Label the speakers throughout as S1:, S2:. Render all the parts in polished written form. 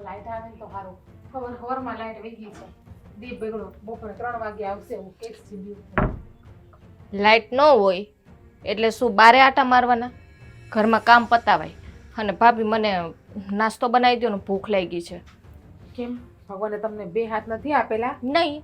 S1: Light આવે ને તો સારું. સવારમાં લાઈટ વહી ગઈ છે. દીપ બગડો બપોરે 3 વાગે આવશે એવું કેસ જીવ્યું.
S2: લાઈટ ન હોય એટલે શું બારે આટા મારવાના? ઘરમાં કામ પતાવાય. અને ભાભી મને નાસ્તો બનાવી દો ને, ભૂખ લાગી છે.
S1: કેમ ભગવાને તમને 2 હાથ નથી આપેલા?
S2: નહીં,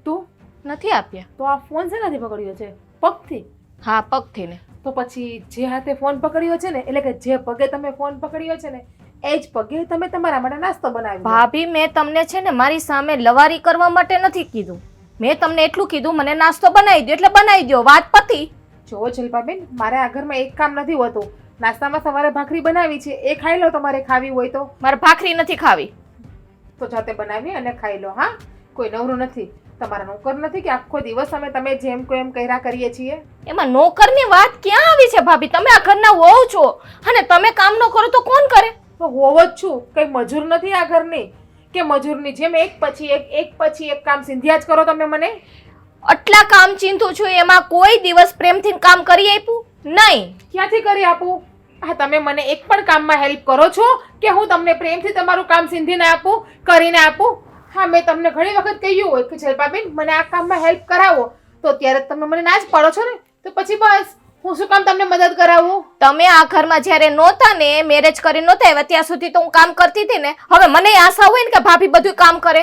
S1: તું
S2: નથી આપ્યા.
S1: તો આ ફોન શેનાથી પકડ્યો છે? પગથી?
S2: હા, પગથી ને.
S1: તો પછી જે હાથે ફોન પકડ્યો છે ને, એટલે કે જે પગે તમે ફોન પકડ્યો છે ને, એ જ પગે તમે તમારા માટે નાસ્તો બનાવ્યો.
S2: ભાભી, મેં તમને છે ને મારી સામે લવારી કરવા માટે નથી કીધું. મેં તમને એટલું કીધું મને નાસ્તો બનાવી દો એટલે બનાવી દો, વાત પતી.
S1: જો જલ્પાબેન, મારે આ ઘરમાં એક કામ નથી હોતું. નાસ્તામાં સવારે ભાખરી બનાવી છે, એ ખાઈ લો તમારે ખાવી હોય તો.
S2: મારે ભાખરી નથી ખાવી.
S1: તો જાતે બનાવી અને ખાઈ લો. હા, કોઈ નવરું નથી. તમારા નોકર નથી કે આખો દિવસ અમે તમે જેમ કોઈ એમ કર્યા કરીએ છીએ.
S2: એમાં નોકરની વાત ક્યાં આવી છે ભાભી? તમે આ ઘરના વહુ છો અને તમે કામ ન કરો તો કોણ કરે?
S1: તો હોવ જ છું, કઈ મજૂર નથી આ ઘરની કે મજૂરની જેમ એક પછી એક કામ સિંધ્યા જ કરો તમે મને.
S2: આટલા કામ ચીંધું છું, એમાં કોઈ દિવસ પ્રેમથી કામ કરી આપ્યું નહીં?
S1: ક્યાંથી કરી આપું? હા, તમે મને એક પણ કામમાં હેલ્પ કરો છો કે હું તમને પ્રેમથી તમારું કામ સિંધીને આપું, કરીને આપું? હા, મેં તમને ઘણી વખત કહ્યું હોય કે જલ્પાબેન મને આ કામમાં હેલ્પ કરાવો, તો ત્યારે તમે મને ના જ પાડો છો ને. તો પછી બસ હું શું કામ તમને મદદ કરાવું?
S2: તમે આ ઘરમાં જ્યારે નહોતા ને, મેરેજ કરી નહોતા આવ્યા ત્યાં સુધી તો હું કામ કરતી હતી ને. હવે મને આશા હોય ને કે ભાભી બધું કામ કરે,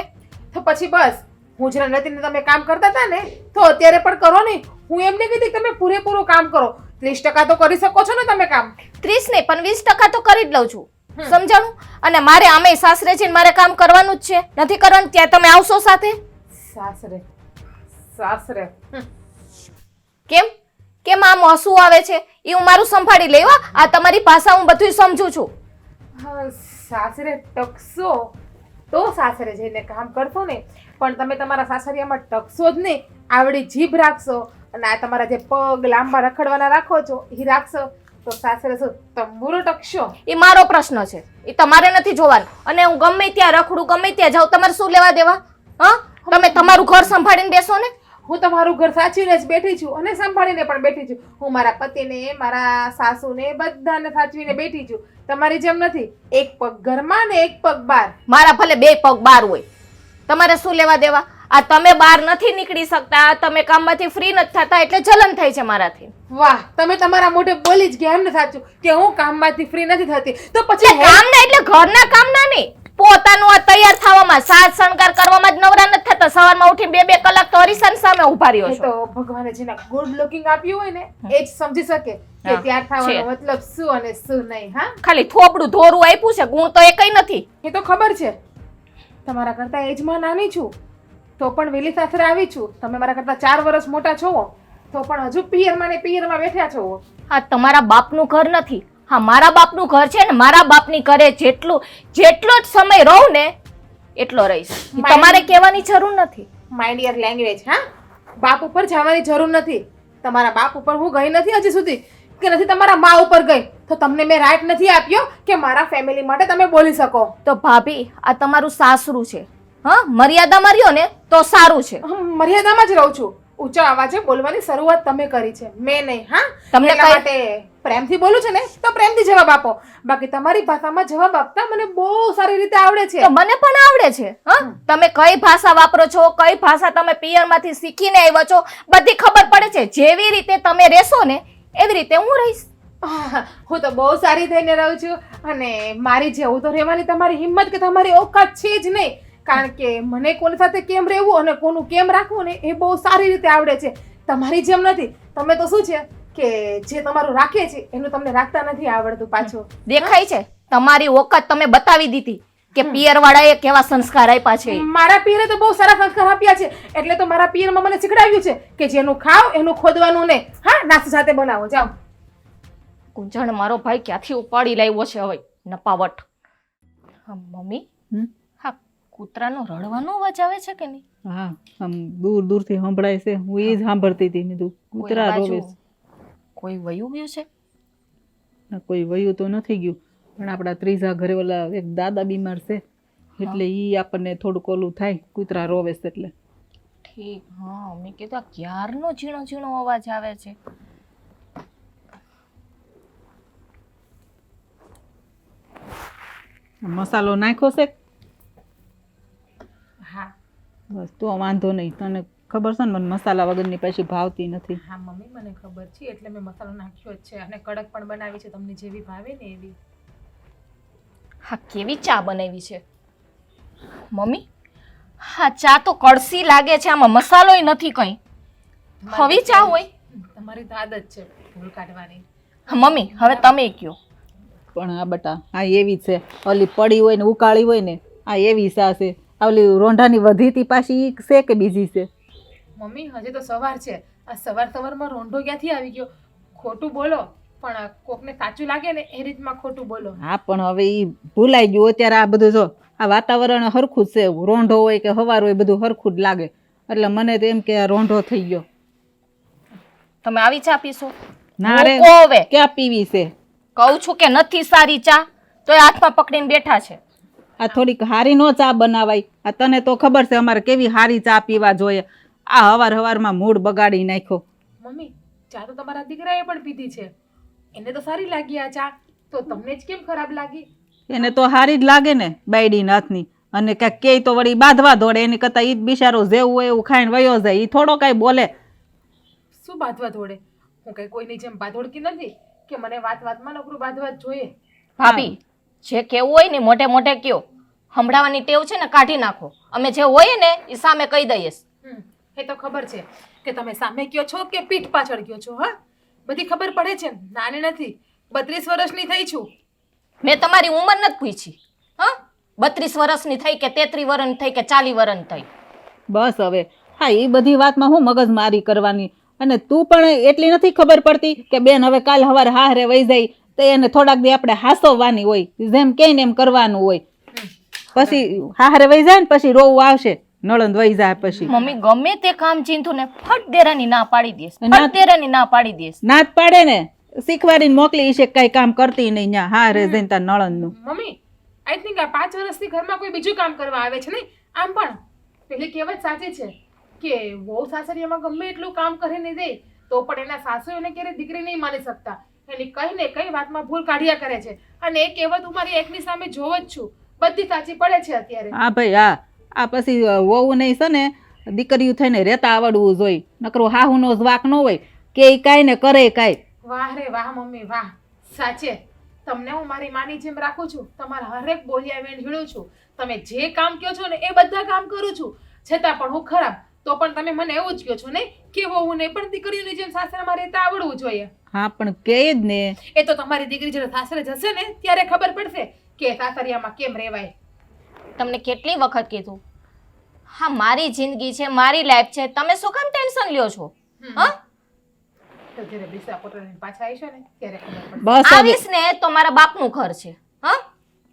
S1: તો પછી બસ હું જ્યારે નથી ને તમે કામ કરતા હતા ને, તો અત્યારે પણ કરો ને. હું એમ નહીં કીધી તમે પૂરેપૂરું કામ કરો. 30% તો કરી શકો છો ને તમે કામ.
S2: 30 નહીં પણ 20% તો કરી જ લઉં છું, સમજાણું? અને મારે આમે સાસરે છે, મારે કામ કરવાનું જ છે. નથી કરવાનું ત્યાં તમે આવશો સાથે.
S1: સાસરે સાસરે
S2: કેમ કેમ આમ હસવું આવે છે? એ હું મારું સંભાળી લેવા. આ તમારી ભાષા હું બધું સમજુ છું.
S1: હા, સાસરે ટકશો તો સાસરે જઈને કામ કરશો ને, પણ તમે તમારા સાસરિયામાં ટકશો જ નહીં. આવડી જીભ રાખશો અને આ તમારા જે પગ લાંબા રખડવાના રાખો છો એ રાખશો તો સાસરે શું તંબુરો ટકશો?
S2: એ મારો પ્રશ્ન છે, એ તમારે નથી જોવાનું. અને હું ગમે ત્યાં રખડું, ગમે ત્યાં જાઉં, તમારે શું લેવા દેવા? હા, તમે તમારું ઘર સંભાળીને બેસો ને.
S1: હું તમારું ઘર સાચવીને જ બેઠી છું અને સંભાળીને પણ બેઠી છું. હું મારા પતિને, મારા સાસુને બધાને સાચવીને બેઠી છું. તમારી જેમ નથી એક પગ ઘરમાં ને એક પગ બહાર.
S2: મારા ભલે 2 પગ બહાર હોય, તમારે શું લેવા દેવા? આ તમે બહાર નથી નીકળી શકતા, તમે કામમાંથી ફ્રી નથી થતા એટલે જલન થાય છે મારાથી.
S1: વાહ, તમે તમારા મોઢે બોલી જ ગયા. એમને સાચું કે હું કામમાંથી ફ્રી નથી થતી. તો પછી
S2: કામના એટલે ઘરના કામના નહીં, પોતાનું આ તૈયાર થવામાં, સાજ શણગાર કરવામાં જ નવરા નથી થતા. સવારમાં ઉઠીને 2 કલાક તો હરીસાની સામે ઉભા રહ્યો છો.
S1: તો ભગવાને જેના ગુડ લુકિંગ આપ્યું હોય ને એ જ સમજી શકે કે ત્યાર થવાનો મતલબ શું અને શું નહીં. હા,
S2: ખાલી થોબડું ધોરું આપ્યું છે, ગુણ તો એકઈ નથી.
S1: એ તો ખબર છે. તમારા કરતા એજમાં નાની છું તો પણ વેલી સાસરે આવી છું. તમે મારા કરતા 4 વર્ષ મોટા છો તો પણ હજુ પિયરમાં ને પિયરમાં બેઠા છો.
S2: આ તમારા બાપનું ઘર નથી, હા મારા બાપનું ઘર છે ને. મારા બાપની ઘરે જેટલો જ સમય રહું ને એટલો રહીશ. તમારે કહેવાની જરૂર નથી.
S1: My dear language. હા, બાપ ઉપર જવાની જરૂર નથી. તમારા બાપ ઉપર હું ગઈ નથી હજી સુધી, કે નથી તમારા મા ઉપર ગઈ. તો તમને મેં રાઈટ નથી આપ્યો કે મારા ફેમિલી માટે તમે બોલી શકો.
S2: તો ભાભી, આ તમારું સાસરું છે. હા, મર્યાદા માર્યો ને તો સારું છે.
S1: મર્યાદામાં જ રહું છું. ઊંચા અવાજે બોલવાની શરૂઆત તમે કરી છે, મેં નહીં. હા,
S2: તમને
S1: એટલા માટે પ્રેમથી બોલું છે ને તો પ્રેમથી જવાબ આપો. બાકી તમારી ભાષામાં જવાબ આપતા મને બહુ સારી રીતે આવડે છે.
S2: તો મને પણ આવડે છે. હા, તમે કઈ ભાષા વાપરો છો, કઈ ભાષા તમે પિયરમાંથી શીખીને આવ્યા છો, બધી ખબર પડે છે. જેવી રીતે તમે રહેશો ને એવી રીતે હું રહીશ.
S1: હું તો બહુ સારી થઈને રહું છું અને મારી જેવું તો રહેવાની તમારી હિંમત કે તમારી ઓકાત છે જ નહીં. કારણ કે મને કોની સાથે કેમ રહેવું અને કોનું કેમ રાખવું ને એ બહુ સારી રીતે આવડે છે. તમારી જેમ નથી. તમે તો શું છે કે જે તમારું રાખે છે એનું તમને રાખતા નથી આવડતું પાછું.
S2: દેખાય છે તમારી ઓકાત તમે બતાવી દીધી કે પિયર વાળાએ કેવા સંસ્કાર આપ્યા છે.
S1: મારા પિયરે તો બહુ સારા સંસ્કાર આપ્યા છે. એટલે તો મારા પિયરમાં મને શીખડાવ્યું છે કે જેનું ખાવ એનું ખોદવાનું નહીં. હા, નાસ્તો સાથે બનાવો. જાઓ.
S2: કુંજણ મારો ભાઈ ક્યાંથી ઉપાડી લાવ્યો છે હવે નપાવટ. મમ્મી, હા કૂતરાનો રડવાનો અવાજ આવે છે કે નહીં?
S3: હા, આમ દૂર દૂરથી સંભળાય છે. હું એ જ સાંભળતી હતી. મેં કીધું કૂતરા રોવે છે.
S2: કોઈ વયું ગયું છે?
S3: કોઈ વયું તો નથી ગયું, પણ આપણા ત્રીજા ઘરે ઓલા એક દાદા બીમાર છે એટલે ઈ આપણને થોડુંક ઓલું થાય, કૂતરા રોવે છે એટલે.
S2: ઠીક. હા, મેં કીધું ક્યારનો ઝીણો ઝીણો અવાજ આવે છે.
S3: મસાલો નાખ્યો છે?
S1: હા
S3: બસ તો વાંધો નહીં. તને ખબર છે ને મને મસાલા વગરની પાછી ભાવતી નથી.
S1: હા મમ્મી મને ખબર છે એટલે મેં મસાલો નાખ્યો જ છે અને કડક પણ બનાવી છે તમને જેવી ભાવે ને એવી.
S2: હા કેવી ચા બનાવી છે મમ્મી. હા ચા તો કડસી લાગે છે, આમાં મસાલોય નથી કઈ. હવે ચા હોય?
S1: તમારી તો આદત છે ભૂલ કાઢવાની.
S2: હા, મમ્મી હવે તમે કયો.
S3: પણ આ બટા આ એવી છે, ઓલી પડી હોય ને ઉકાળી હોય ને આ એવી સા છે. આ ઓલી રોંઢાની વધીતી પાછી ઈ છે કે બીજી છે?
S1: મમ્મી હજી તો સવાર છે, આ સવારમાં રોંઢો ક્યાંથી આવી ગયો? ખોટું બોલો પણ કોકને સાચું લાગે ને એ રીતમાં ખોટું બોલો.
S3: હા પણ હવે ઈ ભૂલાઈ ગયું. અત્યારે આ બધું જો આ વાતાવરણ હરખું જ છે, રોંઢો હોય કે હવાર હોય બધું હરખું જ લાગે. એટલે મને તો એમ કે આ રોંઢો થઈ ગયો.
S2: તમે આવી ચા પીશો?
S3: ના રે,
S2: મૂકો હવે.
S3: ક્યાં પીવી છે?
S2: કહું છું કે નથી સારી ચા, તો હાથમાં પકડીને બેઠા છે.
S3: આ થોડીક હારી નો ચા બનાવાય. આ તને તો ખબર છે અમારે કેવી હારી ચા પીવા જોઈએ. આ હવારમાં મૂડ બગાડી નાખ્યો.
S1: મમ્મી ચા તો તમારા દીકરાએ પણ પીધી છે, એને તો સારી લાગી આ ચા, તો તમને જ કેમ ખરાબ લાગી?
S3: એને તો હારી જ લાગે ને બાયડી નાથની. અને ક્યાંક કે તો વળી બાંધવા દોડે, એની કરતા ઈ જ બિચારો જેવું હોય એવું ખાઈને વયો જાય. ઈ થોડો કાંઈ બોલે.
S1: શું બાંધવા દોડે? હું કઈ કોઈની જેમ બાંધોડકી નથી કે મને વાતમાં નકરું બાંધવા જ જોઈએ.
S2: ભાભી જે કેવું હોય ને મોટે મોટે કયો. સંભળાવાની ટેવ છે ને કાઢી નાખો. અમે જે હોય ને એ સામે કહી દઈએ.
S1: એ તો ખબર છે કે તમે સામે કયો છો કે પીઠ પાછળ કયો છો. હા બધી ખબર પડે છે, નાની નથી, 32 વર્ષની થઈ છું.
S2: મેં તમારી ઉંમર નથી પૂછી. હા 32 વર્ષની થઈ કે 33 વર્ષની થઈ કે 40 વર્ષની થઈ.
S3: બસ હવે હા એ બધી વાતમાં હું મગજમારી કરવાની. અને તું પણ એટલી નથી ખબર પડતી કે બેન હવે કાલ સવારે હારે વહી જાય તો એને થોડાક દી આપણે હાસવવાની હોય, જેમ કે એમ કરવાનું હોય. પછી હારે વહી જાય ને પછી રોવું આવશે, નળંદ વહી જાય પછી.
S2: મમ્મી ગમે તે કામ ચીંધું ને ફટ દેરાની ના પાડી દેસ, ફટ દેરાની ના પાડી દેસ.
S3: ના જ પાડે ને, શીખવાડીને મોકલી છે કઈ કામ કરતી નહીં ન્યા હારે જઈને તાર નળંદનું.
S1: મમ્મી આઈ થિંક આ 5 વર્ષથી ઘરમાં કોઈ બીજું કામ કરવા આવે છે ને. આમ પણ પેલી કહેવત સાચી છે કે વહુ સાસરિયામાં ગમે એટલું કામ કરીને દે તો પણ એના સાસુ એને ક્યારે દીકરી નહીં માની શકતા. એની કઈ ને કઈ વાતમાં ભૂલ કાઢ્યા કરે છે અને એ કહેવત હું મારી એકની સામે જોવ જ છું, બધી સાચી પડે છે અત્યારે.
S3: હા ભાઈ હા, આ પછી વહુ નહીં છે ને દીકરીઓ થઈને રહેતા આવડવું જોઈએ. નકરું હાહુનો જ વાક ન હોય કે કાંઈ ને કરે કાંઈ.
S1: વાહ રે વાહ મમ્મી વાહ, સાચે તમને હું મારી માની જેમ રાખું છું, તમારા હરેક બોલિયા વેણ હીળું છું. તમે જે કામ કહો છો ને એ બધા કામ કરું છું, છતાં પણ હું ખરાબ તો પણ તમે મને એવું જ કહો છો ને કે હું નહીં પણ દીકરીઓની જેમ સાસરામાં રહેતા આવડવું જોઈએ.
S3: હા પણ કે જ ને,
S1: એ તો તમારી દીકરી જ્યારે સાસરે જશે ને ત્યારે ખબર પડશે કે સાસરિયામાં કેમ રહેવાય.
S2: તમને કેટલી વખત કીધું, હા મારી જિંદગી છે, મારી લાઈફ છે, તમે શું કામ ટેન્શન લ્યો છો? હા
S1: તો જ્યારે બિસા કોટરાને પાછા આવીશો ને ત્યારે ખબર પડશે.
S3: બસ હવે
S2: આવીશ ને તો મારા બાપનું ઘર છે. હા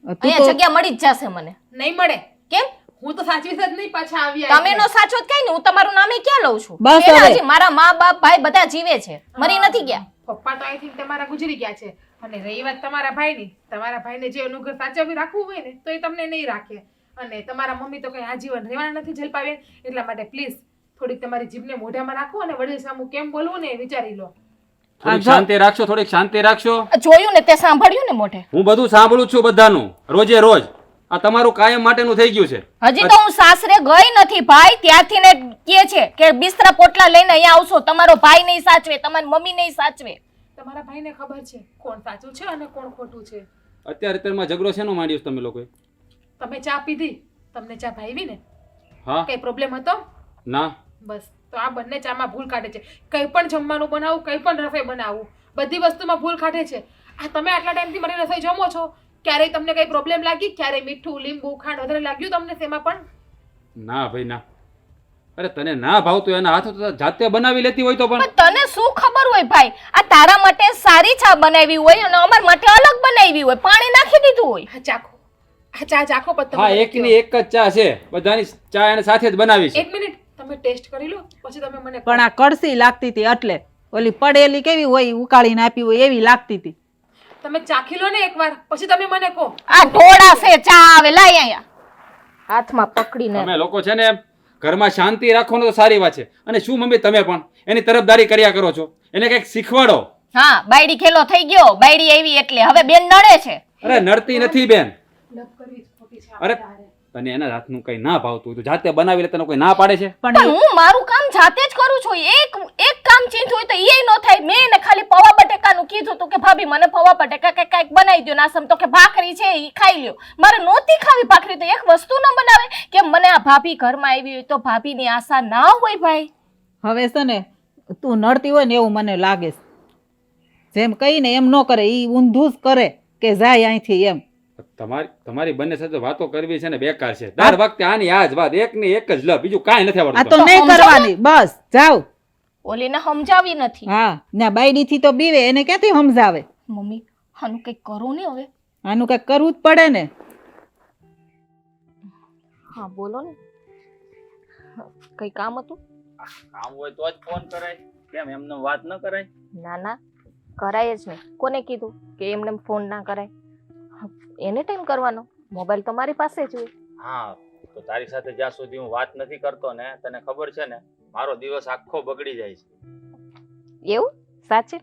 S3: તું
S2: અહીંયા
S3: તો
S2: જગ્યા મળી જ જશે મને.
S1: નહીં મળે,
S2: કેમ?
S1: હું તો સાચવીશ જ નહીં પાછા આવ્યા
S2: તમે નો સાચો જ કઈ ને, હું તમારું નામે ક્યાં લઉં છું?
S3: બસ
S2: એના
S3: હવે.
S2: હજી મારા મા બાપ ભાઈ બધા જીવે છે, મરી નથી ગયા.
S1: પપ્પા તો આઈ થિંક તમારા ગુજરી ગયા છે અને રહી વાત તમારા ભાઈની, તમારા ભાઈને જે એનું ઘર સાચવી રાખવું હોય ને તો એ તમને નહીં રાખે અને તમારા મમ્મી તો કઈ આજીવન રહેવાના નથી જલપાબેન. એટલા માટે પ્લીઝ થોડીક તમારી જીભને મોઢામાં રાખો અને વડીલ સામું કેમ બોલવું ને એ વિચારી લો.
S4: થોડીક શાંતિ રાખશો, થોડીક શાંતિ રાખશો.
S2: જોયું ને તે સાંભળ્યું ને મોઢે.
S4: હું બધું સાંભળું છું બધાનું, રોજે રોજ. આ તમારું કાયમ માટેનું થઈ ગયું છે.
S2: હજી તો હું સાસરે ગઈ નથી ભાઈ, ત્યારથી ને કહે છે કે બિસ્તરા પોટલા લઈને અહીંયા આવશો, તમારો ભાઈ નહીં સાચવે, તમારી મમ્મી નહીં સાચવે.
S1: તમારા ભાઈને ખબર છે કોણ સાચું છે અને કોણ ખોટું છે.
S4: અત્યારમાં ઝઘડો શેનો માંડ્યો છે તમે લોકોએ?
S1: તમે ચા પીધી, તમને ચા ભાવી ને?
S4: હા
S1: કઈ પ્રોબ્લેમ હતો?
S4: ના.
S1: બસ તો આ બંને ચામાં ભૂલ કાઢે છે. કંઈ પણ જમવાનું બનાવું, કંઈ પણ રસોઈ બનાવું, બધી વસ્તુમાં ભૂલ કાઢે છે. આ તમે આટલા ટાઈમથી મારી રસોઈ જમો છો, ક્યારેય તમને કઈ પ્રોબ્લેમ લાગી? ક્યારેય મીઠું લીંબુ ખાંડ વધારે લાગ્યું તમને તેમાં પણ?
S4: ના ભાઈ ના. અરે તને ના ભાવતું એના હાથ તો જાતે બનાવી લેતી હોય તો પણ.
S2: પણ તને શું ખબર હોય ભાઈ, આ તારા માટે સારી ચા બનાવી હોય અને અમાર માટે અલગ બનાવી હોય, પાણી નાખી દીધું હોય.
S1: આ ચાખો, આ ચા ચાખો પણ
S4: હા
S1: તમે
S4: એકની એક જ ચા છે, બધાની ચા એને સાથે જ બનાવી છે.
S1: એક મિનિટ તમે ટેસ્ટ કરી લો પછી તમે મને
S3: પણ આ કડસી લાગતી હતી એટલે ઓલી પડેલી કેવી હોય ઉકાળીને આપી હોય એવી લાગતી હતી.
S1: તમે ચાખી લો ને એકવાર પછી તમે મને કહો.
S2: આ ઢોળા છે ચા આવે, લાય અહીંયા હાથમાં પકડીને.
S4: તમે લોકો છે ને ઘરમાં શાંતિ રાખવાનો તો સારી વાત છે. અને શું મમ્મી તમે પણ એની તરફદારી કર્યા કરો છો, એને કંઈક શીખવાડો.
S2: હા બાયડી ખેલો થઈ ગયો, બાયડી આવી એટલે હવે બેન નડે છે.
S4: અરે નડતી નથી બેન,
S1: લપ કરવી જ ખોટી છે
S4: અરે!
S1: આપણે હારે.
S4: તને એના હાથનું કઈ ના ભાવતું હોય તો જાતે બનાવી લે, તને કોઈ ના પાડે છે?
S3: પણ
S2: પણ હું મારું કામ જાતે જ કરું છું. એક કામ ચીંધ હોય તો એ ન થાય. મેં એને ખાલી પૌવા બટેકાનું કીધું હતું કે ભાભી મને પૌવા બટેકા કંઈક બનાવી દો નાસમ, તો કે ભાખરી છે એ ખાઈ લ્યો. મારે નહોતી ખાવી ભાખરી, તો એક વસ્તુ ન બનાવે કે મને આ ભાભી ઘરમાં આવી હોય તો ભાભીની આશા ના હોય ભાઈ.
S3: હવે છે ને તું નડતી હોય ને એવું મને લાગે છે. જેમ કહીને એમ ન કરે, ઈ ઊંધું જ કરે કે જાય અહીંથી એમ.
S4: તમારી બંને સાથે વાતો કરવી છે ને બેકાર છે. દર વખતે આની આ જ વાત, એક ની એક જ લ, બીજું કાંઈ નથી
S3: આ
S4: આવડતું.
S3: તો નહીં કરવાની, બસ જાવ.
S2: ઓલીને સમજાવી નથી.
S3: હા, ના બાયડીથી તો બીવે, એને ક્યાંથી સમજાવે?
S2: મમ્મી આનું કંઈક કરો ને હવે.
S3: આનું કઈ કરવું જ પડે ને.
S2: હા બોલો ને, કઈ કામ હતું?
S5: કામ હોય તો જ ફોન કરાય, કેમ એમને વાત ન કરાય?
S2: ના ના, કરાય જ નહીં. કોને કીધું કે એમને ફોન ના કરાય? એની ટાઈમ કરવાનો, મોબાઈલ તો મારી પાસે જ હોય.
S5: હા, તો તારી સાથે જ્યાં સુધી હું વાત નથી કરતો ને, તને ખબર છે ને, મારો દિવસ આખો બગડી જાય છે.
S2: એવું? સાચે?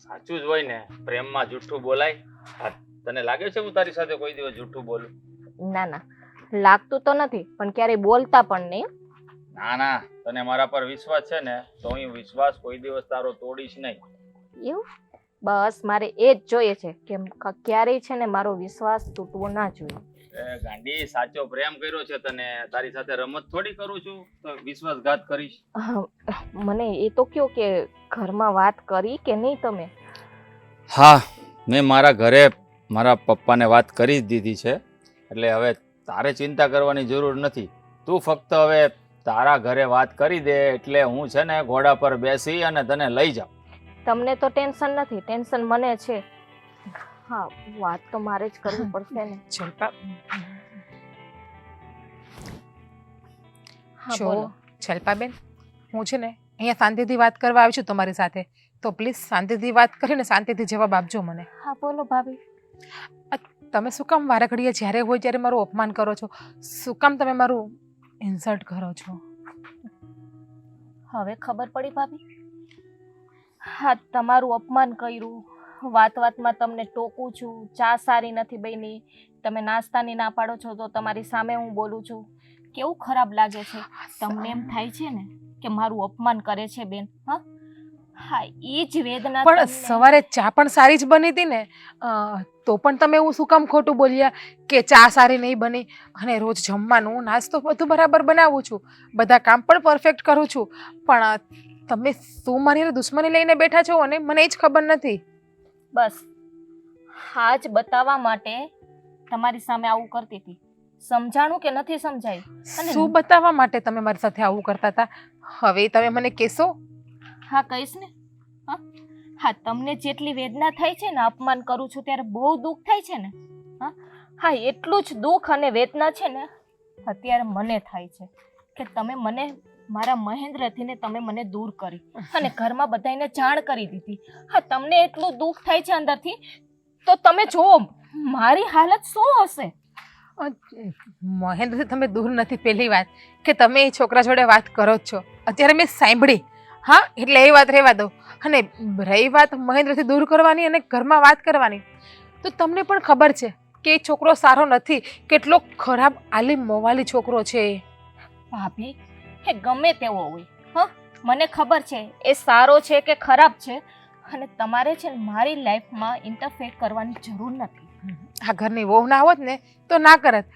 S5: સાચું જ હોય ને, પ્રેમમાં જૂઠું બોલાય? હા, તને લાગે છે હું તારી સાથે કોઈ દિવસ જૂઠું બોલું?
S2: ના ના, લાગતું તો નથી, પણ ક્યારેય બોલતા પણ નહીં.
S5: ના ના, તને મારા પર વિશ્વાસ છે ને, તો હું વિશ્વાસ કોઈ દિવસ તારો તોડીશ નહીં.
S2: એવું? બસ મારે એ જ જોઈએ છે કે ક્યારેય છે ને મારો વિશ્વાસ તૂટવો ના જોઈએ.
S5: ગાંડી, સાચો પ્રેમ કર્યો છે તને, તારી સાથે રમત થોડી કરું છું તો વિશ્વાસઘાત કરીશ?
S2: મને એ તો કયો કે ઘરમાં વાત કરી કે નહીં તમે?
S5: હા, મેં મારા ઘરે મારા પપ્પાને વાત કરી જ દીધી છે, એટલે હવે તારે ચિંતા કરવાની જરૂર નથી. તું ફક્ત હવે તારા ઘરે વાત કરી દે એટલે હું છે ને ઘોડા પર બેસી અને તને લઈ જાઉં.
S2: તમને તો ટેન્શન નથી, ટેન્શન મને છે. હા, વાત તો મારે જ કરવી પડશે ને.
S1: જલ્પા,
S2: હા
S1: જો
S2: બોલો.
S1: જલ્પાબેન, હું છે ને અહીંયા શાંતિથી વાત કરવા આવી છું તમારી સાથે, તો પ્લીઝ શાંતિથી વાત કરીને શાંતિથી જવાબ આપજો મને.
S2: હા બોલો ભાભી.
S1: તમે શું કામ વારે ઘડીએ જ્યારે હોય ત્યારે મારું અપમાન કરો છો? શું કામ તમે મારું ઇન્સલ્ટ કરો છો?
S2: હવે ખબર પડી ભાભી? હા, તમારું અપમાન કર્યું, વાત વાતમાં તમને ટોકું છું, ચા સારી નથી બની, તમે નાસ્તાની ના પાડો છો તો તમારી સામે હું બોલું છું. કેવું ખરાબ લાગે છે. તમને એમ થાય છે ને કે મારું અપમાન કરે છે બેન? હા હા, એ જ વેદના.
S1: પણ સવારે ચા પણ સારી જ બની હતી ને, તો પણ તમે એવું શું કામ ખોટું બોલ્યા કે ચા સારી નહીં બની? અને રોજ જમવાનું નાસ્તો બધું બરાબર બનાવું છું, બધા કામ પણ પરફેક્ટ કરું છું, પણ તમે શું મારી દુશ્મની લઈને બેઠા છો અને મને એ જ ખબર નથી.
S2: બસ હા જ બતાવવા માટે તમારી સામે આવું કરતી હતી. સમજાણું કે નથી સમજાયું?
S1: શું બતાવવા માટે તમે મારી સાથે આવું કરતા હતા? હવે તમે મને કહેશો?
S2: હા કહીશ ને. હા, તમને જેટલી વેદના થાય છે ને, અપમાન કરું છું ત્યારે બહુ દુઃખ થાય છે ને, હા એટલું જ દુઃખ અને વેદના છે ને અત્યારે મને થાય છે કે તમે મને, મારા મહેન્દ્રથી ને તમે મને દૂર કરી અને ઘરમાં બધાને જાણ કરી દીધી. હા, તમને એટલું દુઃખ થાય છે અંદરથી, તો તમે જુઓ મારી હાલત શું હશે.
S1: મહેન્દ્રથી તમે દૂર નથી, પહેલી વાત કે તમે એ છોકરા જોડે વાત કરો જ છો, અત્યારે મેં સાંભળી. હા, એટલે એ વાત રહેવા દો. અને રહી વાત મહેન્દ્રથી દૂર કરવાની અને ઘરમાં વાત કરવાની, તો તમને પણ ખબર છે કે એ છોકરો સારો નથી, કેટલો ખરાબ આલિમ મોવાલી છોકરો છે.
S2: ભાભી, એ ગમે તેવો હોય, હા મને ખબર છે એ સારો છે કે ખરાબ છે, અને તમારે છે ને મારી લાઈફમાં ઇન્ટરફેર કરવાની જરૂર નથી.
S1: આ ઘરની વહુ ના હોત ને તો ના કરત.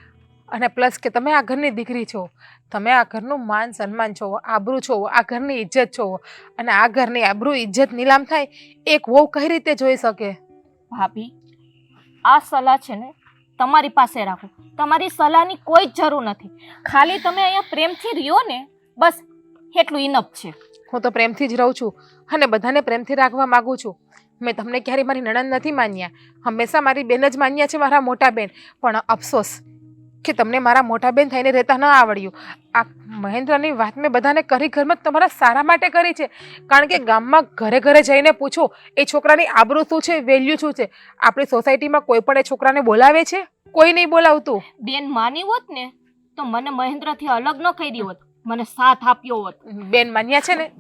S1: અને પ્લસ કે તમે આ ઘરની દીકરી છો, તમે આ ઘરનું માન સન્માન છો, આબરૂ છો, આ ઘરની ઇજ્જત છો, અને આ ઘરની આબરૂ ઇજ્જત નીલામ થાય એક વહુ કઈ રીતે જોઈ શકે?
S2: ભાભી, આ સલાહ છે ને તમારી પાસે રાખો, તમારી સલાહની કોઈ જ જરૂર નથી. ખાલી તમે અહીંયા પ્રેમથી રહ્યો ને, બસ એટલું ઇનફ છે.
S1: હું તો પ્રેમથી જ રહું છું અને બધાને પ્રેમથી રાખવા માંગુ છું. મેં તમને ક્યારેય મારી નણંદ નથી માન્યા, હંમેશા મારી બેન જ માન્યા છે, મારા મોટા બેન. પણ અફસોસ કે તમને મારા મોટા બેન થઈને રહેતા ન આવડ્યું. આ મહેન્દ્રની વાત મેં બધાને કરી, ઘરમાં તમારા સારા માટે કરી છે. કારણ કે ગામમાં ઘરે ઘરે જઈને પૂછો એ છોકરાની આબરૂ શું છે, વેલ્યુ શું છે. આપણી સોસાયટીમાં કોઈ પણ એ છોકરાને બોલાવે છે? કોઈ નહીં બોલાવતું.
S2: બેન માની હોત ને તો મને મહેન્દ્રથી અલગ ન કરી હોત, મને સાથ આપ્યો હોત.
S1: બેન માન્યા છે ને,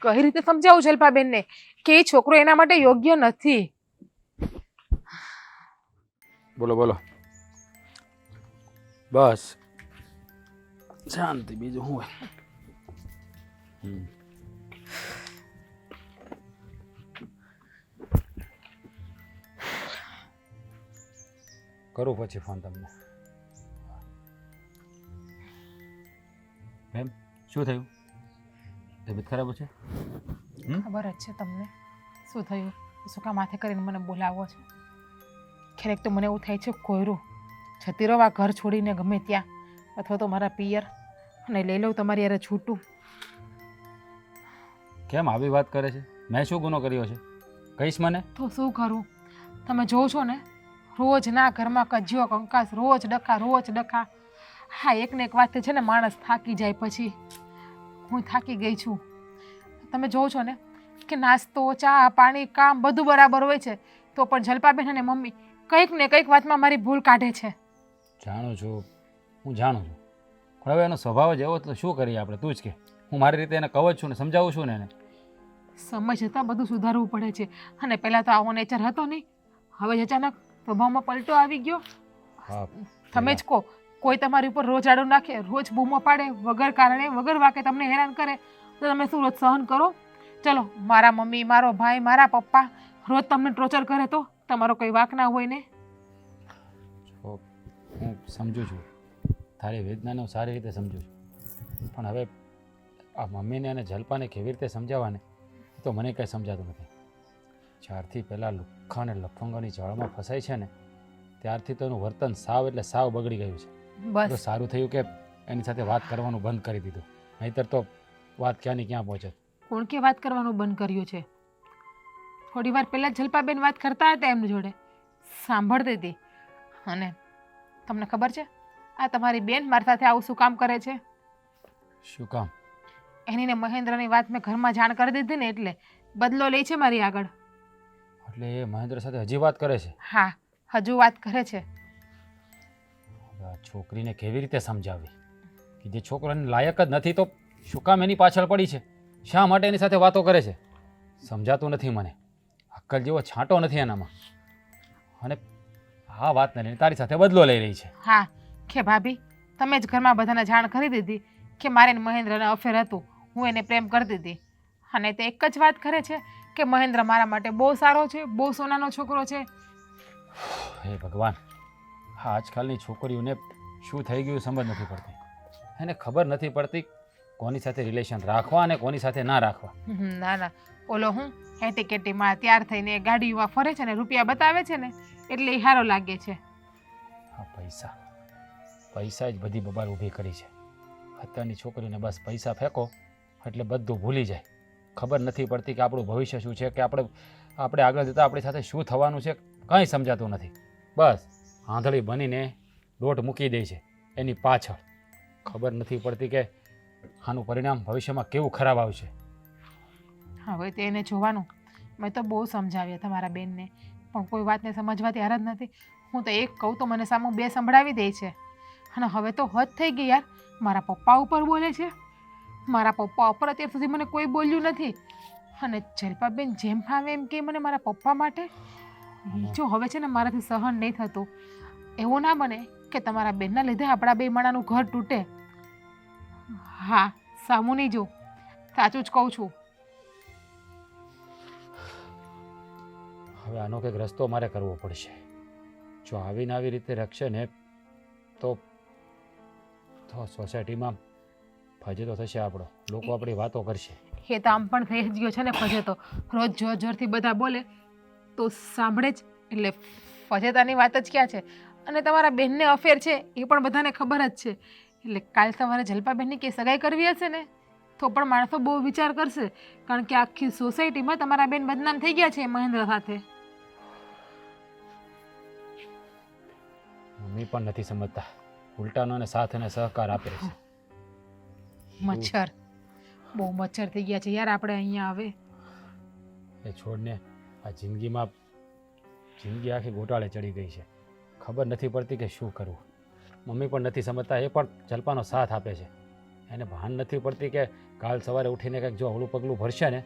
S1: કઈ રીતે સમજાવું જલ્પાબેનને કે એ છોકરો એના માટે યોગ્ય નથી?
S4: બોલો બોલો, બસ શાંતિ, બીજું શું હોય. કરું પછી ફોન તમને. મેમ શું થયું? તબિયત ખરાબ છે?
S1: ખબર જ છે તમને શું થયું, શું કામ માથે કરીને મને બોલાવો છો. ક્યારેક તો મને એવું થાય છે કોયરું જતી રહો આ ઘર છોડીને ગમે ત્યાં, અથવા તો મારા પિયર, અને લઈ લઉં તમારી યારે છૂટું.
S4: કેમ આવી વાત કરે છે? મેં શું ગુનો કર્યો છે? કહીશ મને?
S1: તો શું કરું, તમે જોવો છો ને રોજ ના ઘરમાં કજ્યો કંકાસ, રોજ ડખા. હા, એકને એક વાત છે ને માણસ થાકી જાય. પછી હું થાકી ગઈ છું. તમે જોવો છો ને કે નાસ્તો, ચા, પાણી, કામ બધું બરાબર હોય છે, તો પણ જલપાબેન અને મમ્મી કંઈક ને કંઈક વાતમાં મારી ભૂલ કાઢે છે.
S4: જાણું છું, હું જાણું છું, પણ હવે એનો સ્વભાવ જ એવો, તો શું કરીએ આપણે? તું જ કે. હું મારી રીતે એને કહું જ છું ને, સમજાવું છું ને એને.
S1: સમય જતાં બધું સુધારવું પડે છે, અને પહેલાં તો આવો નેચર હતો નહીં, હવે જ અચાનક સ્વભાવમાં પલટો આવી ગયો.
S4: હા,
S1: તમે જ કહો, કોઈ તમારી ઉપર રોજ આડું નાખે, રોજ બૂમો પાડે, વગર કારણે વગર વાકે તમને હેરાન કરે, તો તમે શું રોજ સહન કરો? ચલો, મારા મમ્મી, મારો ભાઈ, મારા પપ્પા રોજ તમને ટોર્ચર કરે તો તમારો કોઈ વાક ના હોય ને?
S4: જો હું સમજુ છું, તારી વેદનાને હું સારી રીતે સમજુ છું, પણ હવે આ મમ્મીને અને જલપાને કેવી રીતે સમજાવવાને એ તો મને કંઈ સમજાતું નથી. જ્યારથી પહેલાં લુખ્ખા અને લફંગોની જાળમાં ફસાય છે ને, ત્યારથી તો એનું વર્તન સાવ એટલે સાવ બગડી ગયું છે. તો
S1: બસ
S4: સારું થયું કે એની સાથે વાત કરવાનું બંધ કરી દીધું, નહીંતર તો વાત ક્યાંની ક્યાં પહોંચે.
S1: કોણ કે વાત કરવાનું બંધ કર્યું છે? થોડી વાર પહેલાં જલપાબેન વાત કરતા હતા એમની જોડે, સાંભળતી હતી. અને તમને ખબર છે આ તમારી બેન મારી સાથે આવું શું કામ કરે છે?
S4: શું કામ?
S1: એની ને મહેન્દ્રની વાત મેં ઘરમાં જાણ કરી દીધી ને, એટલે બદલો લે છે મારી આગળ.
S4: એટલે એ મહેન્દ્ર સાથે હજી વાત કરે છે?
S1: હા, હજુ વાત કરે છે.
S4: હવે આ છોકરીને કેવી રીતે સમજાવી કે જે છોકરાને લાયક જ નથી, તો શું કામ એની પાછળ પડી છે? શા માટે એની સાથે વાતો કરે છે? સમજાતું નથી મને. અક્કલ જેવો છાંટો નથી એનામાં, અને આ વાતને લઈને તારી સાથે બદલો લઈ રહી છે.
S1: હા, કે ભાભી તમે જ ઘરમાં બધાને જાણ કરી દીધી કે મારે ને મહેન્દ્રને અફેર હતું, હું એને પ્રેમ કરતી હતી, અને તે એક જ વાત કરે છે કે મહેન્દ્ર મારા માટે બહુ સારો છે, બહુ સોનાનો છોકરો છે.
S4: હે ભગવાન, હા આજકાલની છોકરીઓને શું થઈ ગયું સમજ નથી પડતી. એને ખબર નથી પડતી કોની સાથે રિલેશન રાખવા અને કોની સાથે ના રાખવા.
S1: ના ના, ઓલો હું એટીકેટીમાં તૈયાર થઈને ગાડીમાં ફરે છે ને રૂપિયા બતાવે છે ને, એટલે એ સારો લાગે છે.
S4: હા, પૈસા જ બધી બબાલ ઊભી કરી છે. અત્યારની છોકરીઓને બસ પૈસા ફેંકો એટલે બધું ભૂલી જાય. ખબર નથી પડતી કે આપણું ભવિષ્ય શું છે, કે આપણે આગળ જતાં આપણી સાથે શું થવાનું છે, કંઈ સમજાતું નથી. બસ આંધળી બનીને દોટ મૂકી દે છે એની પાછળ. ખબર નથી પડતી કે આનું પરિણામ ભવિષ્યમાં કેવું ખરાબ આવશે.
S1: હવે તો એને જોવાનું. મેં તો બહુ સમજાવ્યા તમારા બેનને, પણ કોઈ વાતને સમજવા તૈયાર જ નથી. હું તો એક કહું તો મને સામું બે સંભળાવી દે છે, અને હવે તો હદ થઈ ગઈ યાર. મારા પપ્પા ઉપર બોલે છે, મારા પપ્પા ઉપર અત્યાર સુધી મને કોઈ બોલ્યું નથી, અને જલપાબેન જેમ ફાવે એમ કે મને મારા પપ્પા માટે. જો હવે છે ને મારાથી સહન નહીં થતું. એવું ના બને કે તમારા બેનના લીધે આપણા બે માણાનું ઘર તૂટે. હા, સામું નહીં જો, સાચું જ કહું છું.
S4: હવે આનો કંઈક રસ્તો મારે કરવો પડશે. જો આવીને આવી રીતે રખશે ને તો સોસાયટીમાં ફજેતો થશે આપણો, લોકો આપણી વાતો કરશે.
S1: એ તો આમ પણ થઈ જ ગયો છે ને ફજેતો. રોજ જોર જોરથી બધા બોલે તો સાંભળે જ, એટલે ફજેતાની વાત જ ક્યાં છે. અને તમારા બહેનને અફેર છે એ પણ બધાને ખબર જ છે, એટલે કાલ સવારે જલપાબેનની કે સગાઈ કરવી હશે ને તો પણ માણસો બહુ વિચાર કરશે, કારણ કે આખી સોસાયટીમાં તમારા બેન બદનામ થઈ ગયા છે મહેન્દ્ર સાથે.
S4: મમ્મી પણ નથી સમજતા, ઉલટાનો અને સાથ અને સહકાર આપે છે.
S1: મચ્છર, બહુ મચ્છર થઈ ગયા છે યાર આપણે અહીંયા. હવે
S4: એ છોડને, આ જિંદગી આખી ગોટાળે ચડી ગઈ છે. ખબર નથી પડતી કે શું કરવું. મમ્મી પણ નથી સમજતા, એ પણ જલપાનો સાથ આપે છે. એને ભાન નથી પડતી કે કાલ સવારે ઉઠીને કંઈક જો હળું પગલું ભરશે ને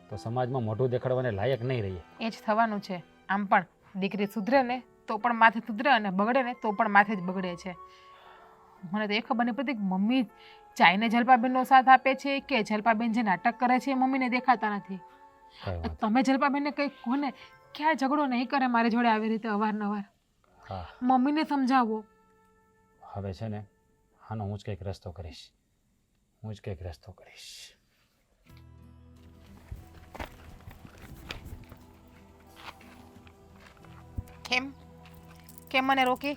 S4: તો સમાજમાં મોઢું દેખાડવાને લાયક નહીં રહીએ.
S1: એ જ થવાનું છે. આમ પણ દીકરી સુધરે ને તો પણ માથે સુધરે, અને બગડે ને તો પણ માથે જ બગડે છે. મને તો એ ખબર નહીં પડતી કે મમ્મી ચાઈને જલપાબેનનો સાથ આપે છે કે જલપાબેન જે નાટક કરે છે એ મમ્મીને દેખાતા નથી.
S4: કઈ વાત
S1: તમે જલપાબેનને કંઈ કહો ને કે આ ઝઘડો નહીં કરે મારી જોડે આવી રીતે અવારનવાર.
S4: હા
S1: મમ્મીને સમજાવો.
S4: હવે છે ને આનો હું જ કંઈક રસ્તો કરીશ.
S1: કેમ કેમ મને રોકી?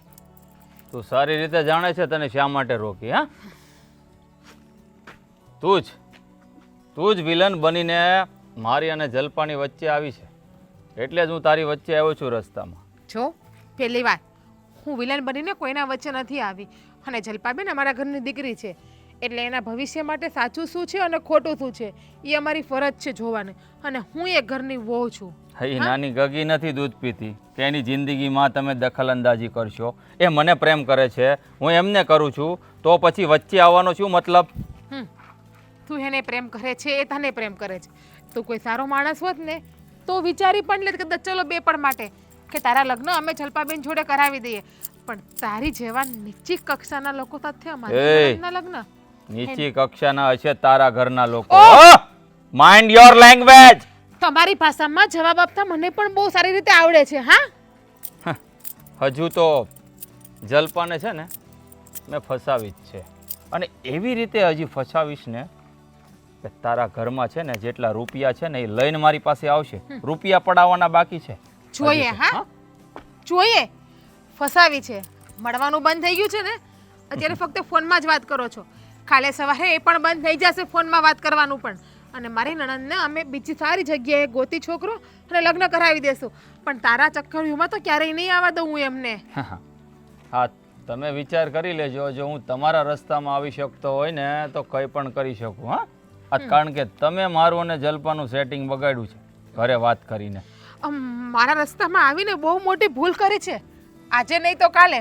S5: તું સારી રીતે જાણે છે તને શા માટે રોકી. હા, તું જ વિલન બનીને મારી અને જલપાની વચ્ચે આવી છે, એટલે જ હું તારી વચ્ચે આવ્યો છું રસ્તામાં.
S1: જો પહેલી વાત, હું વિલન બનીને કોઈના વચ્ચે નથી આવી અને જલપાબેન અમારા ઘરની દીકરી છે એટલે એના ભવિષ્ય માટે સાચું શું છે અને ખોટું શું છે એ અમારી ફરજ છે જોવાની. અને હું એ ઘરની વહુ છું.
S5: એ નાની ગગી નથી દૂધ પીતી કે એની જિંદગીમાં તમે દખલઅંદાજી કરશો. એ મને પ્રેમ કરે છે, હું એમને કરું છું, તો પછી વચ્ચે આવવાનો શું મતલબ?
S1: તું એને પ્રેમ કરે છે, એ તને પ્રેમ કરે છે. તું કોઈ સારો માણસ હોત ને તો વિચારી પણ લે કે ચલો બે પણ માટે કે તારા લગ્ન અમે જલપાબેન જોડે કરાવી દઈએ. પણ તારી જેવા નીચી કક્ષાના લોકો સાથે અમારા લગ્ન.
S5: નીચી કક્ષાના હશે તારા ઘરના લોકો.
S1: ઓહ!
S5: Mind your language.
S1: તમારી ભાષામાં જવાબ આપતા મને પણ બહુ સારી રીતે આવડે છે. હા,
S5: હજુ તો જલપાને છે ને મેં ફસાવી જ છે, અને એવી રીતે હજી ફસાવીશ ને કે તારા ઘરમાં છે ને જેટલા રૂપિયા છે ને એ લઈને મારી પાસે આવશે. રૂપિયા પડાવવાના બાકી છે.
S1: જોઈએ. હા, જોઈએ. ફસાવી છે. મળવાનું બંધ થઈ ગયું છે ને અત્યારે ફક્ત ફોનમાં જ વાત કરો છો. કાલે સવારે એ પણ બંધ થઈ જશે ફોનમાં વાત કરવાનું પણ. અને મારી નણંદને અમે બીજી સારી જગ્યાએ ગોતી છોકરો અને લગ્ન કરાવી દેશું. પણ તારા ચક્કરમાં તો ક્યારેય નહીં આવવા દઉં હું એમને.
S5: હા, તમે વિચાર કરી લેજો. જો હું તમારા રસ્તામાં આવી શકતો હોય ને તો કંઈ પણ કરી શકું. હા, કારણ કે તમે મારું અને જલપાનું સેટિંગ બગાડ્યું છે ઘરે વાત કરીને.
S1: મારા રસ્તામાં આવીને બહુ મોટી ભૂલ કરી છે. આજે નહીં તો કાલે